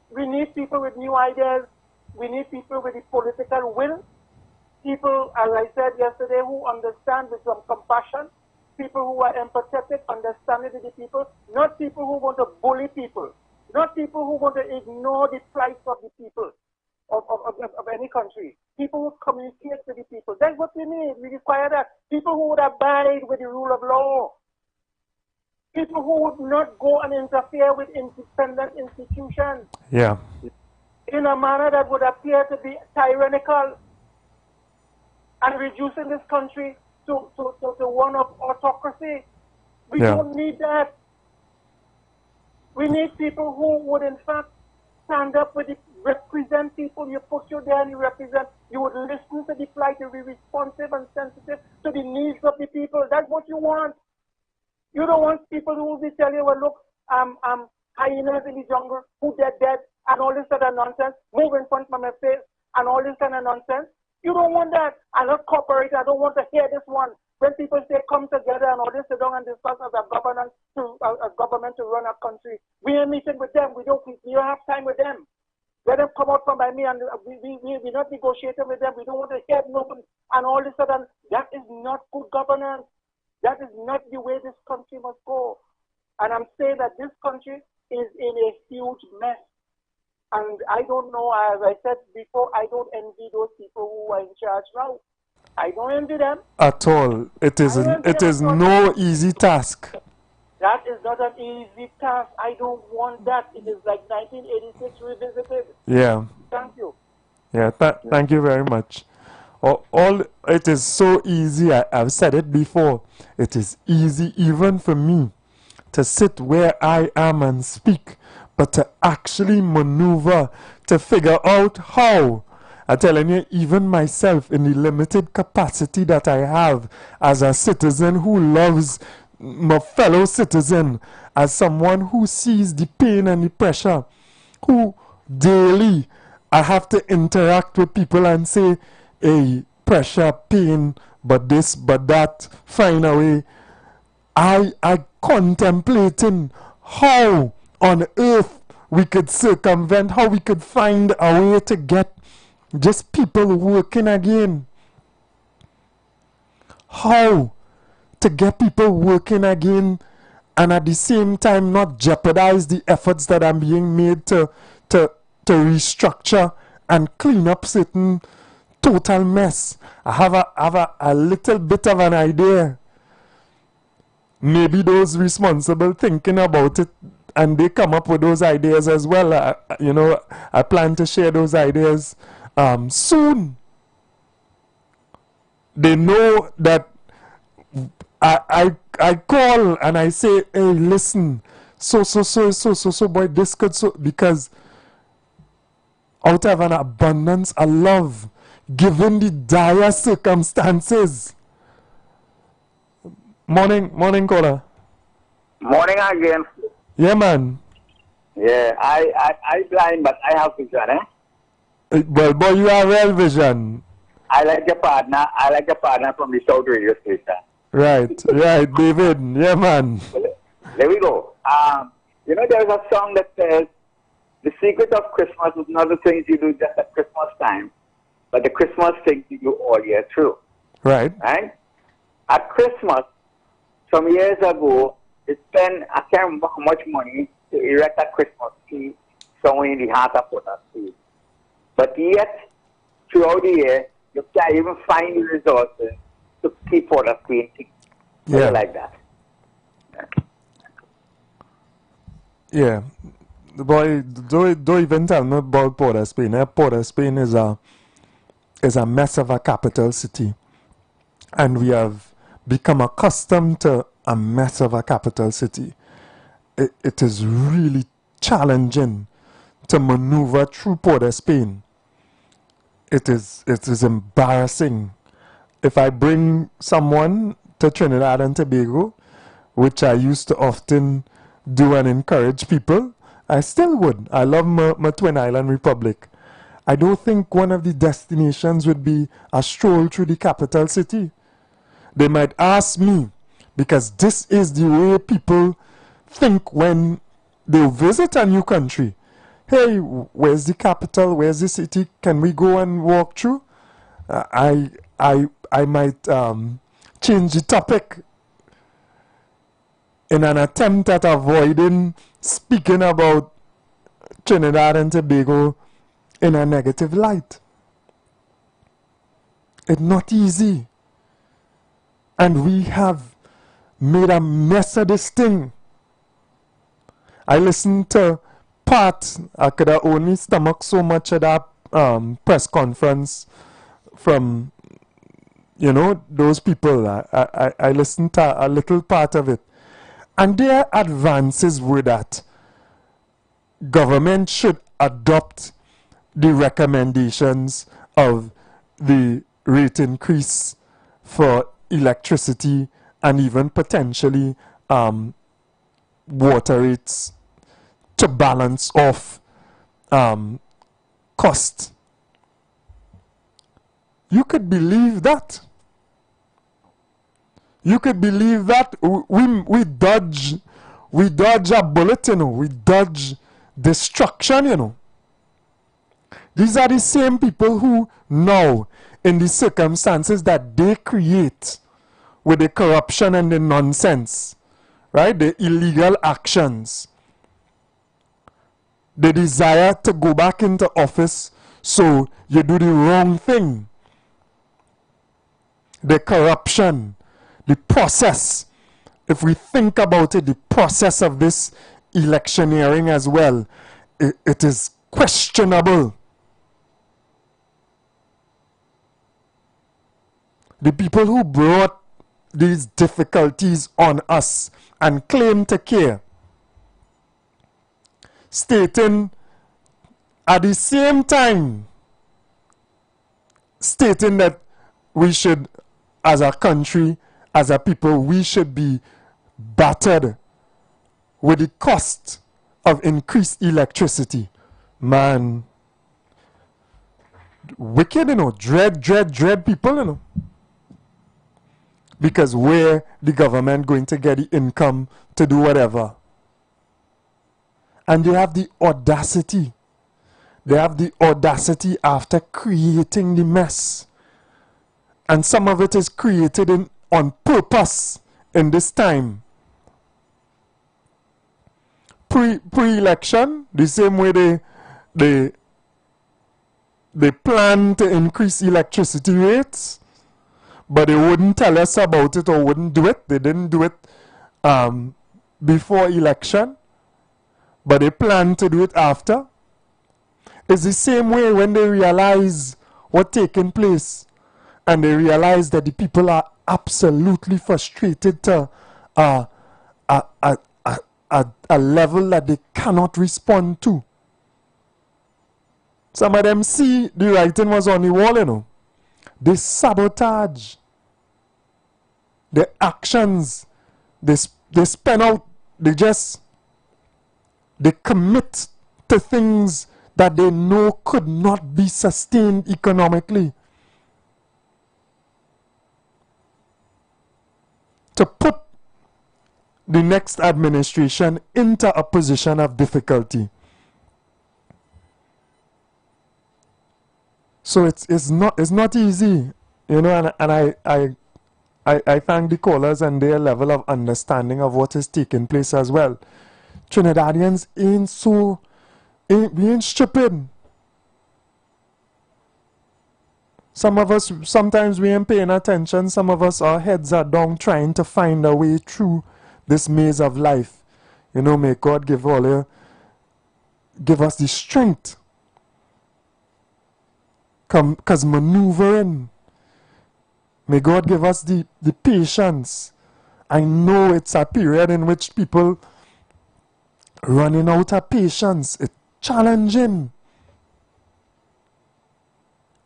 we need people with new ideas. We need people with the political will. People, as I said yesterday, who understand with some compassion. People who are empathetic, understanding to the people. Not people who want to bully people. Not people who want to ignore the plight of the people of any country. People who communicate with the people. That's what we need. We require that. People who would abide with the rule of law. People who would not go and interfere with independent institutions. Yeah. In a manner that would appear to be tyrannical and reducing this country to one of autocracy. We don't need that. We need people who would in fact stand up with represent people. You put you there and you represent. You would listen to the plight. You would be responsive and sensitive to the needs of the people. That's what you want. You don't want people who will be telling you, well, look, hyenas in the jungle, who they're dead, and all this kind of nonsense, move in front of my face, and all this kind of nonsense. You don't want that. I'm not cooperate. I don't want to hear this one. When people say come together and all this, sit down and discuss as a government to run a country. We are meeting with them. We don't have time with them. Let them come out from by me and we're not negotiating with them. We don't want to hear nothing and all this sudden. That is not good governance. That is not the way this country must go. And I'm saying that this country is in a huge mess. And I don't know, as I said before, I don't envy those people who are in charge now. I don't envy them. At all. It is no easy task. That is not an easy task. I don't want that. It is like 1986 revisited. Yeah. Thank you. Yeah, thank you very much. It is so easy. I've said it before. It is easy even for me to sit where I am and speak, but to actually maneuver, to figure out how. I'm telling you, even myself, in the limited capacity that I have as a citizen who loves my fellow citizen, as someone who sees the pain and the pressure, who daily I have to interact with people and say, hey, pressure, pain, but this, but that, find a way. I contemplating how on earth we could circumvent, how we could find a way to get just people working again. How to get people working again and at the same time not jeopardize the efforts that are being made to restructure and clean up certain total mess. I have a little bit of an idea. Maybe those responsible thinking about it and they come up with those ideas as well. I plan to share those ideas soon. They know that I call and I say, hey, listen, so boy, this could so, because out of an abundance of love, given the dire circumstances. Morning, caller. Morning again. Yeah, man. Yeah, I blind, but I have vision, Well, boy, you have real vision. I like your partner from the South radio station. Right, David. Yeah, man. There we go. There's a song that says, the secret of Christmas is not the things you do just at Christmas time, but the Christmas things you do all year through. Right. Right? at Christmas, some years ago, they spent, I can't remember how much money to erect a Christmas tree somewhere in the heart of Port of Spain. But yet, throughout the year, you can't even find the resources to keep Port of Spain like that. Yeah. Boy, don't even tell me about Port of Spain. Port of Spain is a mess of a capital city. And we have become accustomed to a mess of a capital city. It is really challenging to maneuver through Port of Spain. It is embarrassing. If I bring someone to Trinidad and Tobago, which I used to often do and encourage people, I still would. I love my Twin Island Republic. I don't think one of the destinations would be a stroll through the capital city. They might ask me, because this is the way people think when they visit a new country. Hey, where's the capital? Where's the city? Can we go and walk through? I might change the topic in an attempt at avoiding speaking about Trinidad and Tobago in a negative light. It's not easy. And we have made a mess of this thing. I listened to part, I could have only stomached so much of that press conference from, you know, those people. I listened to a little part of it. And their advances were that government should adopt the recommendations of the rate increase for electricity and even potentially water rates to balance off cost. You could believe that. You could believe that we dodge a bullet, you know. We dodge destruction, you know. These are the same people who now, in the circumstances that they create with the corruption and the nonsense, right, the illegal actions, the desire to go back into office so you do the wrong thing, the corruption, the process. If we think about it, the process of this electioneering as well, it is questionable. The people who brought these difficulties on us and claim to care, stating at the same time, stating that we should, as a country, as a people, we should be battered with the cost of increased electricity. Man, wicked, you know, dread people, you know. Because where the government going to get the income to do whatever? And they have the audacity. They have the audacity after creating the mess. And some of it is created on purpose in this time. Pre-election, the same way they plan to increase electricity rates, but they wouldn't tell us about it or wouldn't do it. They didn't do it before election, but they plan to do it after. It's the same way when they realize what's taking place and they realize that the people are absolutely frustrated to a level that they cannot respond to. Some of them see the writing was on the wall, you know. They sabotage the actions. They spend out, they commit to things that they know could not be sustained economically. To put the next administration into a position of difficulty. So it's not easy, you know, and I thank the callers and their level of understanding of what is taking place as well. Trinidadians we ain't stupid. Some of us, sometimes we ain't paying attention. Some of us, our heads are down trying to find a way through this maze of life. You know, may God give us the strength. Because maneuvering. May God give us the patience. I know it's a period in which people running out of patience. It's challenging.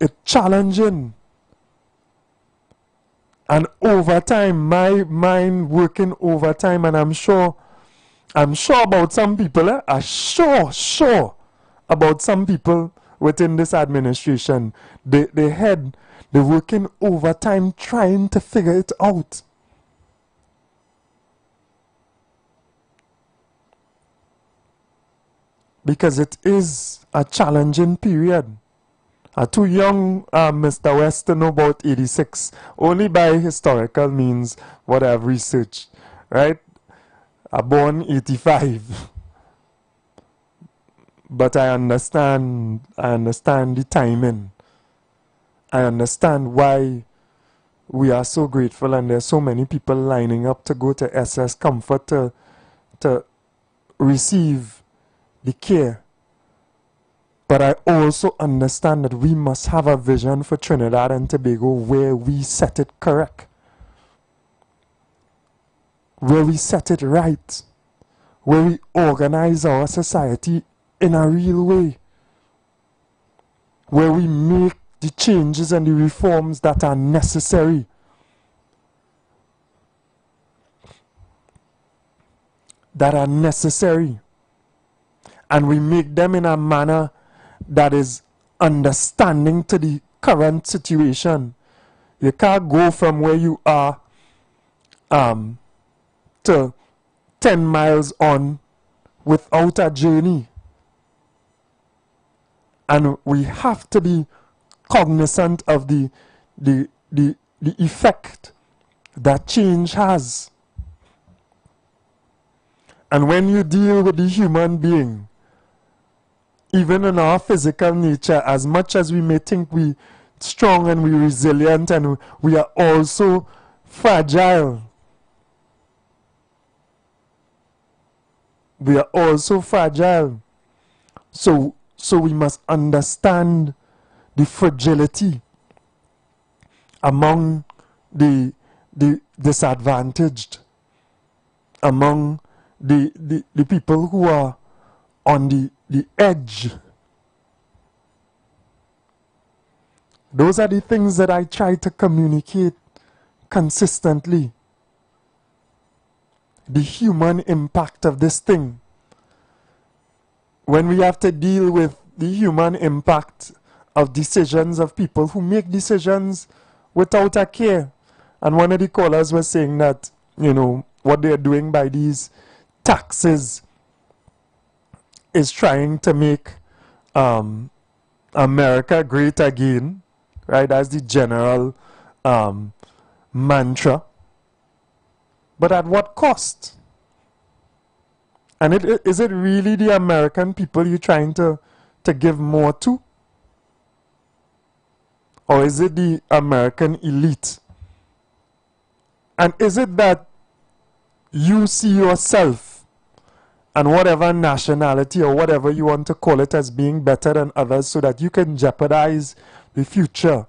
It's challenging. And overtime, my mind working overtime, and I'm sure about some people, I'm sure about some people within this administration. They're working overtime trying to figure it out. Because it is a challenging period. Too young Mr. West to know about 86. Only by historical means what I've researched. Right? Born 85. But I understand the timing. I understand why we are so grateful, and there's so many people lining up to go to SS Comfort to receive the care. But I also understand that we must have a vision for Trinidad and Tobago where we set it correct. Where we set it right. Where we organize our society in a real way. Where we make the changes and the reforms that are necessary. And we make them in a manner that is understanding to the current situation. You can't go from where you are to 10 miles on without a journey. And we have to be cognizant of the effect that change has. And when you deal with the human being, even in our physical nature, as much as we may think we strong and we resilient, and we are also fragile. We are also fragile. So we must understand the fragility among the disadvantaged, among the people who are on the edge. Those are the things that I try to communicate consistently. The human impact of this thing. When we have to deal with the human impact of decisions of people who make decisions without a care. And one of the callers was saying that, you know, what they're doing by these taxes is trying to make America great again, right? That's the general mantra. But at what cost? And is it really the American people you're trying to give more to? Or is it the American elite? And is it that you see yourself and whatever nationality or whatever you want to call it as being better than others so that you can jeopardize the future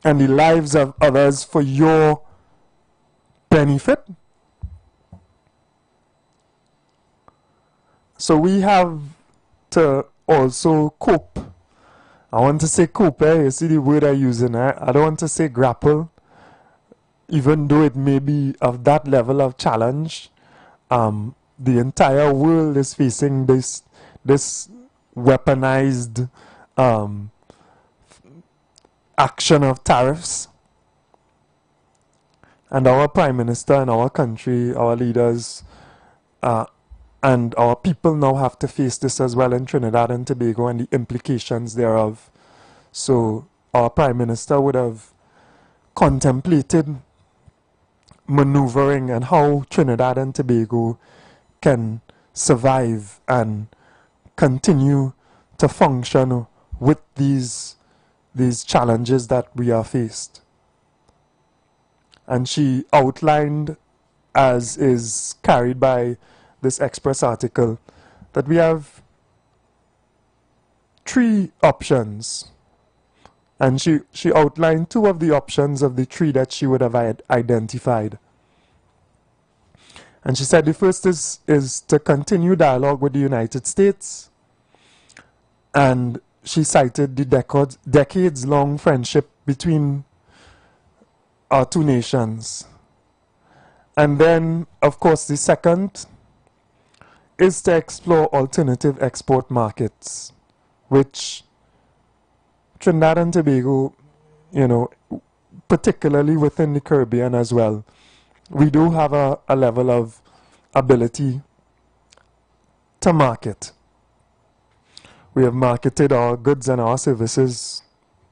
and the lives of others for your benefit? So we have to also cope. I want to say cope, you see the word I'm using. I don't want to say grapple, even though it may be of that level of challenge. The entire world is facing this weaponized action of tariffs. And our Prime Minister and our country, our leaders, and our people now have to face this as well in Trinidad and Tobago and the implications thereof. So our Prime Minister would have contemplated maneuvering and how Trinidad and Tobago can survive and continue to function with these challenges that we are faced. And she outlined, as is carried by this Express article, that we have 3 options. And she outlined 2 of the options of the 3 that she would have identified. And she said the first is to continue dialogue with the United States. And she cited the decades-long friendship between our 2 nations. And then, of course, the second is to explore alternative export markets, which Trinidad and Tobago, particularly within the Caribbean as well, we do have a level of ability to market. We have marketed our goods and our services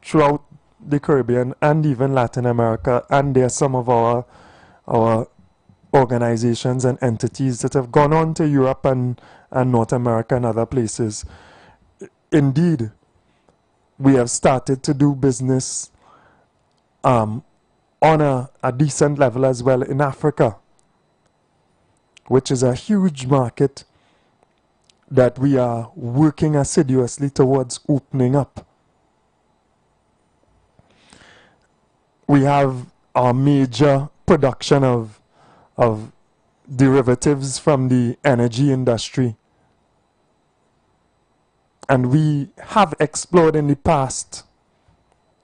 throughout the Caribbean and even Latin America, and there are some of our organizations and entities that have gone on to Europe and North America and other places. Indeed, we have started to do business on a decent level as well in Africa, which is a huge market that we are working assiduously towards opening up. We have our major production of derivatives from the energy industry. And we have explored in the past.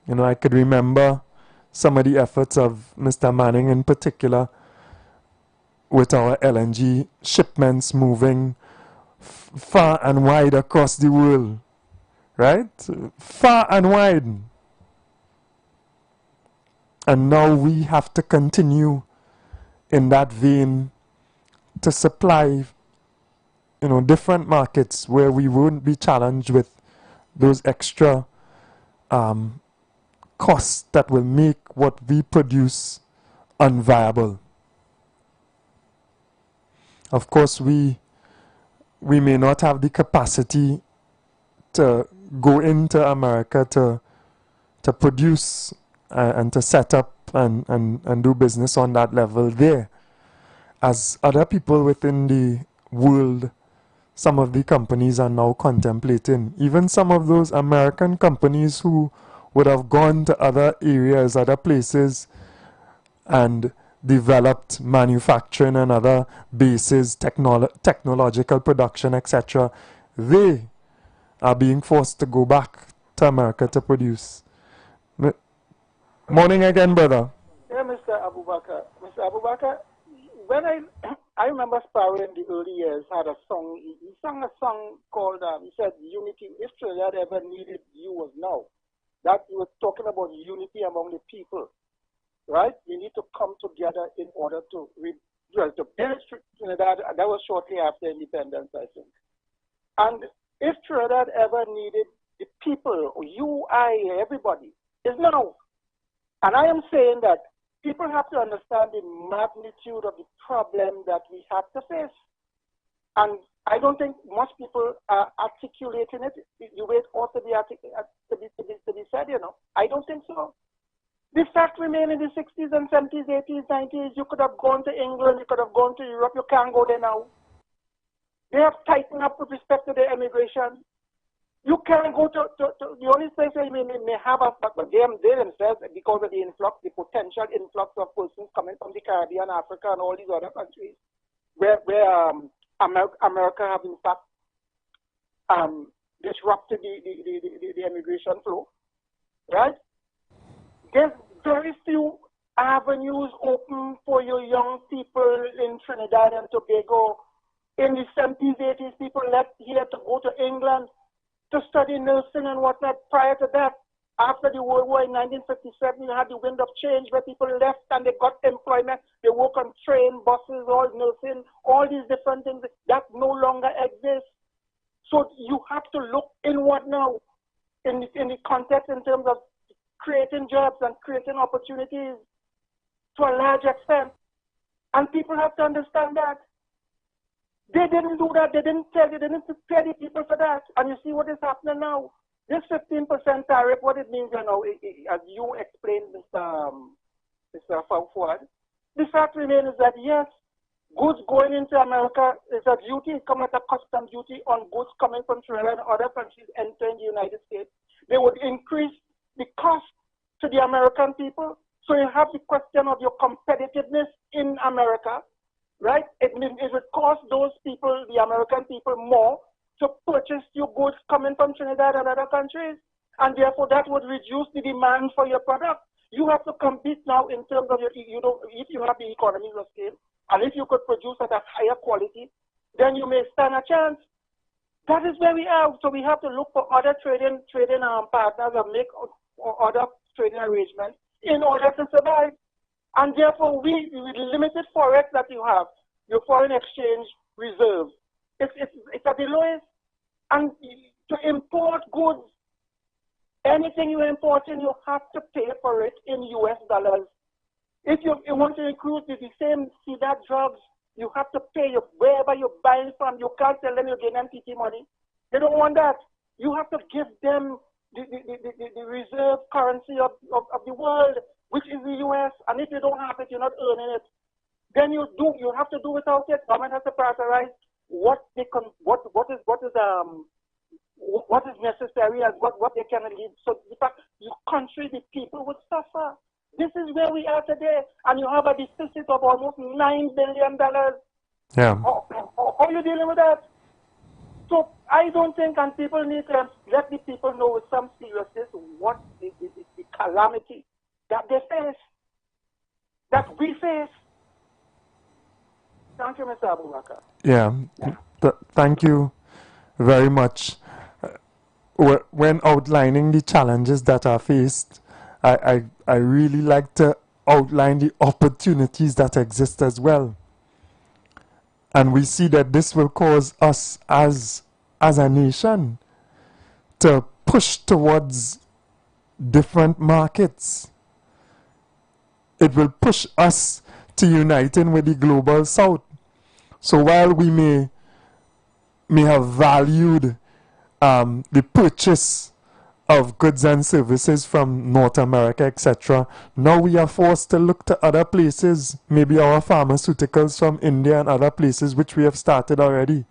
I could remember some of the efforts of Mr. Manning in particular with our LNG shipments moving far and wide across the world. Right? Far and wide. And now we have to continue in that vein to supply, different markets where we won't be challenged with those extra costs that will make what we produce unviable. Of course, we may not have the capacity to go into America to produce and to set up and do business on that level there. As other people within the world, some of the companies are now contemplating, even some of those American companies who would have gone to other areas, other places, and developed manufacturing and other bases, technological production, etc., they are being forced to go back to America to produce. Morning again, brother. Yeah, Mr. Abubakar. Mr. Abubakar, when I remember Sparrow in the early years had a song. He sang a song called, he said, Unity. If Trinidad ever needed you was now. That he was talking about unity among the people, right? We need to come together in order to build Trinidad. That was shortly after independence, I think. And if Trinidad ever needed the people, you, I, everybody, is now. And I am saying that people have to understand the magnitude of the problem that we have to face. And I don't think most people are articulating it the way it ought to be said, I don't think so. The fact remains in the 60s and 70s, 80s, 90s, you could have gone to England, you could have gone to Europe, you can't go there now. They have tightened up with respect to their immigration. You can't go to the only place where you may have but they themselves, because of the influx, the potential influx of persons coming from the Caribbean, Africa, and all these other countries, where America have in fact disrupted the immigration flow, right? There's very few avenues open for your young people in Trinidad and Tobago. In the 70s, 80s, people left here to go to England to study nursing and whatnot. Prior to that, after the World War in 1957, you had the wind of change where people left and they got employment. They work on train, buses, all nursing, all these different things that no longer exist. So you have to look inward now in the context in terms of creating jobs and creating opportunities to a large extent. And people have to understand that. They didn't do that. They didn't prepare the people for that. And you see what is happening now. This 15% tariff, what it means, you know, as you explained, Mr. Ford, the fact remains that yes, goods going into America is a duty, coming at a custom duty on goods coming from Trinidad and other countries entering the United States. They would increase the cost to the American people. So you have the question of your competitiveness in America, right? It would cost those people, the American people, more to purchase your goods coming from Trinidad and other countries. And therefore that would reduce the demand for your product. You have to compete now in terms of if you have the economies of scale, and if you could produce at a higher quality, then you may stand a chance. That is where we are. So we have to look for other trading partners and make other trading arrangements in order to survive. And therefore, with the limited forex that you have, your foreign exchange reserve, it's at the lowest. And to import goods, anything you import in, you have to pay for it in US dollars. If you want to include the same CDAT drugs, you have to pay wherever you're buying from. You can't tell them you're getting MPT money. They don't want that. You have to give them the reserve currency of the world, which is the US. And if you don't have it, you're not earning it. Then you have to do without it. Government has to prioritize what is necessary and what they can lead. So in fact, your country, the people would suffer. This is where we are today, and you have a deficit of almost $9 billion. Yeah. How are you dealing with that? So I don't think, and people need to let the people know with some seriousness what the calamity that they face, that we face. Thank you, Mr. Abubakar. Yeah. Thank you very much. When outlining the challenges that are faced, I really like to outline the opportunities that exist as well. And we see that this will cause us as a nation to push towards different markets. It will push us to uniting with the global south. So while we may have valued the purchase of goods and services from North America, etc., now we are forced to look to other places, maybe our pharmaceuticals from India and other places, which we have started already.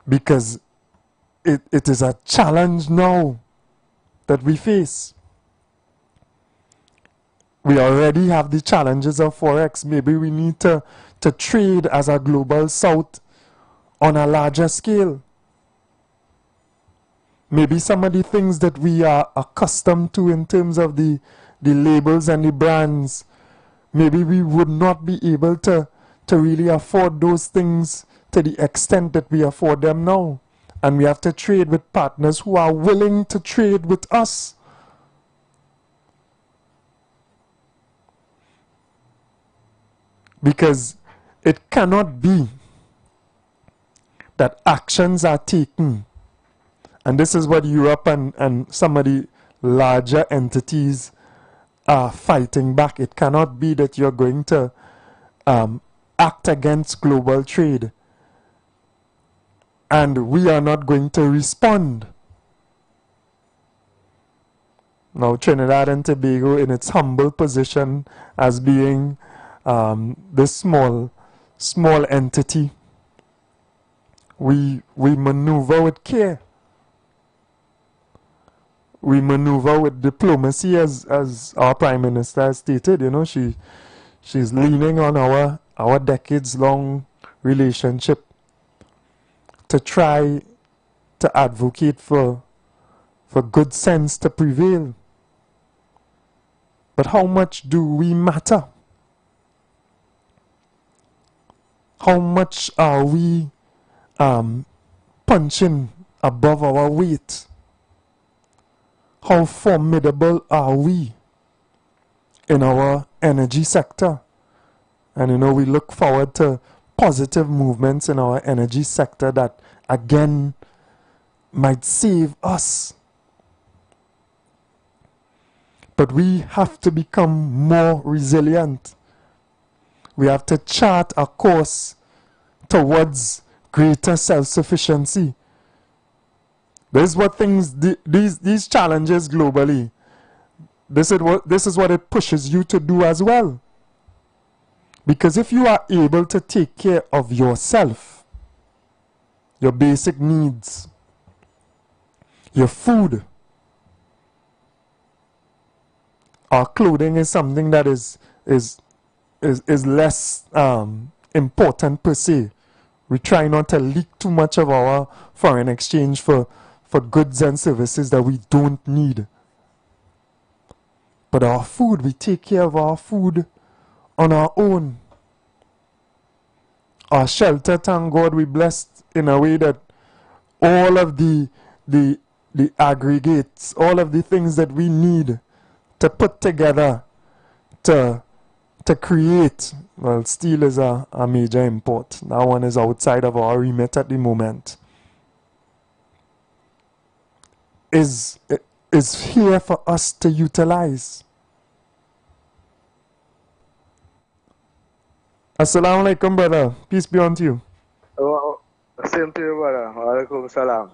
Because it is a challenge now that we face. We already have the challenges of Forex. Maybe we need to trade as a global south on a larger scale. Maybe some of the things that we are accustomed to in terms of the labels and the brands, maybe we would not be able to really afford those things to the extent that we afford them now. And we have to trade with partners who are willing to trade with us. Because it cannot be that actions are taken. And this is what Europe and some of the larger entities are fighting back. It cannot be that you're going to act against global trade and we are not going to respond. Now, Trinidad and Tobago, in its humble position as being this small entity, we maneuver with care. We maneuver with diplomacy, as our Prime Minister has stated. You know, she's leaning on our decades-long relationship to try to advocate for good sense to prevail. But how much do we matter? How much are we punching above our weight? How formidable are we in our energy sector? And you know, we look forward to positive movements in our energy sector that again might save us. But we have to become more resilient. We have to chart a course towards greater self-sufficiency. This is what these challenges globally, this is what it pushes you to do as well. Because if you are able to take care of yourself, your basic needs, your food, our clothing is something that is less important per se. We try not to leak too much of our foreign exchange for goods and services that we don't need. But our food, we take care of our food on our own. Our shelter, thank God, we blessed in a way that all of the aggregates, all of the things that we need to put together to create, well, steel is a major import. That one is outside of our remit at the moment. Is here for us to utilize. Assalamu alaikum, brother. Peace be unto you. Oh, same to you, brother. Walaikum salam.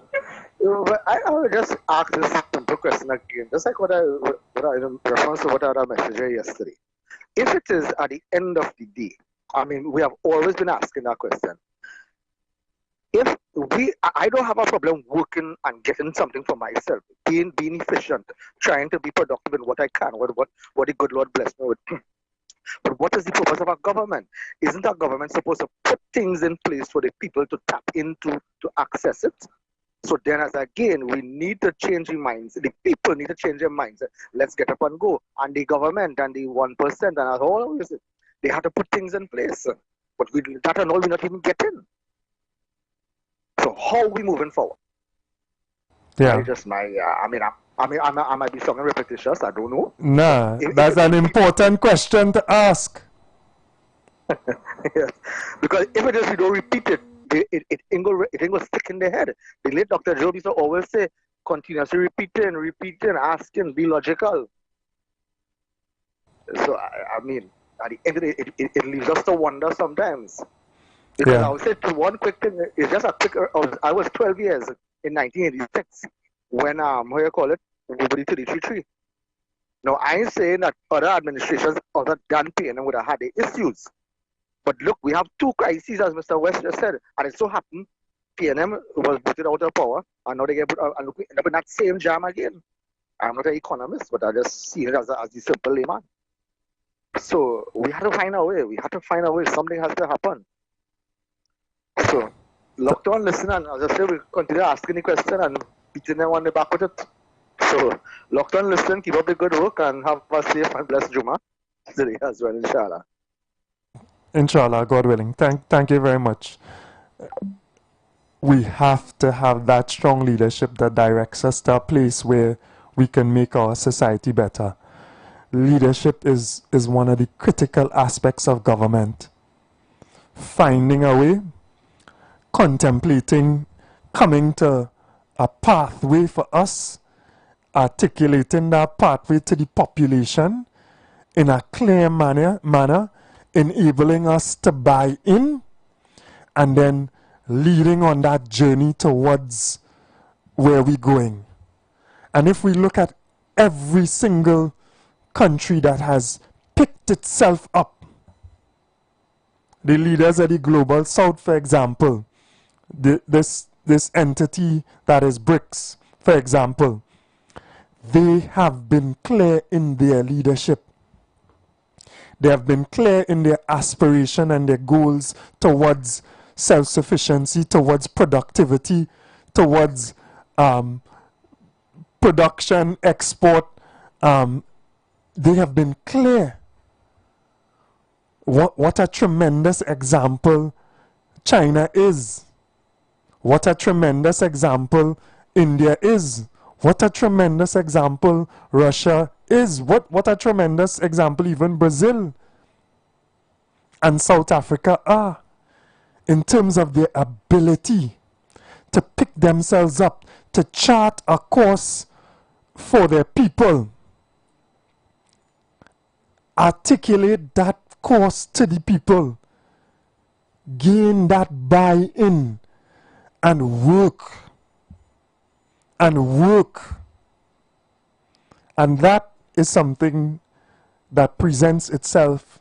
I will just ask this simple question again, just like what I in response to what I messaged yesterday. If it is at the end of the day, I mean, we have always been asking that question. If I don't have a problem working and getting something for myself, being efficient, trying to be productive in what I can, what the good Lord bless me with. But what is the purpose of our government? Isn't our government supposed to put things in place for the people to tap into, to access it? So then, as again, we need to change the minds. The people need to change their minds. Let's get up and go. And the government and the 1% and all of this, they have to put things in place. But that and all we're not even getting. So how are we moving forward? Yeah. I might be something repetitious. I don't know. Nah, that's an important question to ask. Yes. Because if it is, we don't repeat it, it ain't going to stick in their head. The late Dr. Job used to always say, continuously repeating, asking, be logical. So, I mean, at the end of the day, it leaves us to wonder sometimes. Because I would say one quick thing, it's just a quick, I was 12 years in 1986 when, what you call it, everybody 333. Now, I ain't saying that other administrations other than PNM would have had the issues. But look, we have two crises, as Mr. West just said, and it so happened PNM was booted out of power, and now they get put and look, end up in that same jam again. I'm not an economist, but I just see it as the simple layman. So we had to find a way. Something has to happen. So, locked on, listen, and as I say, we'll continue asking the question and beating them on the back with it. So, locked on, listen, keep up the good work, and have a safe and blessed Juma today as well, inshallah. Inshallah, God willing. Thank you very much. We have to have that strong leadership that directs us to a place where we can make our society better. Leadership is one of the critical aspects of government. Finding a way, contemplating, coming to a pathway for us, articulating that pathway to the population in a clear manner, enabling us to buy in, and then leading on that journey towards where we're going. And if we look at every single country that has picked itself up, the leaders of the global south, for example, this entity that is BRICS, for example, they have been clear in their leadership. They have been clear in their aspiration and their goals towards self-sufficiency, towards productivity, towards production, export. They have been clear. What a tremendous example China is. What a tremendous example India is. What a tremendous example Russia is. What a tremendous example even Brazil and South Africa are in terms of their ability to pick themselves up, to chart a course for their people, articulate that cause to the people, gain that buy-in, and work. And work. And that is something that presents itself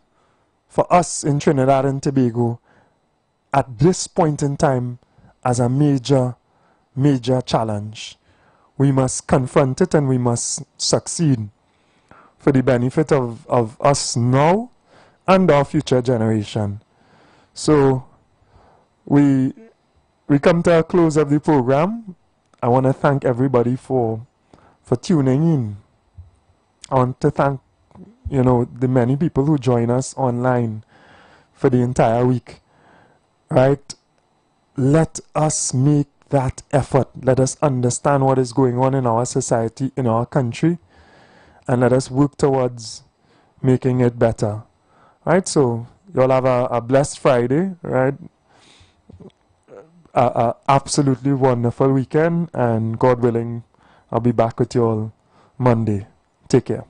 for us in Trinidad and Tobago at this point in time as a major, major challenge. We must confront it and we must succeed for the benefit of us now and our future generation. So we come to a close of the program. I want to thank everybody for tuning in. I want to thank, the many people who join us online for the entire week. Right? Let us make that effort. Let us understand what is going on in our society, in our country, and let us work towards making it better. Right? So you all have a blessed Friday, right? A absolutely wonderful weekend, and God willing, I'll be back with you all Monday. Take care.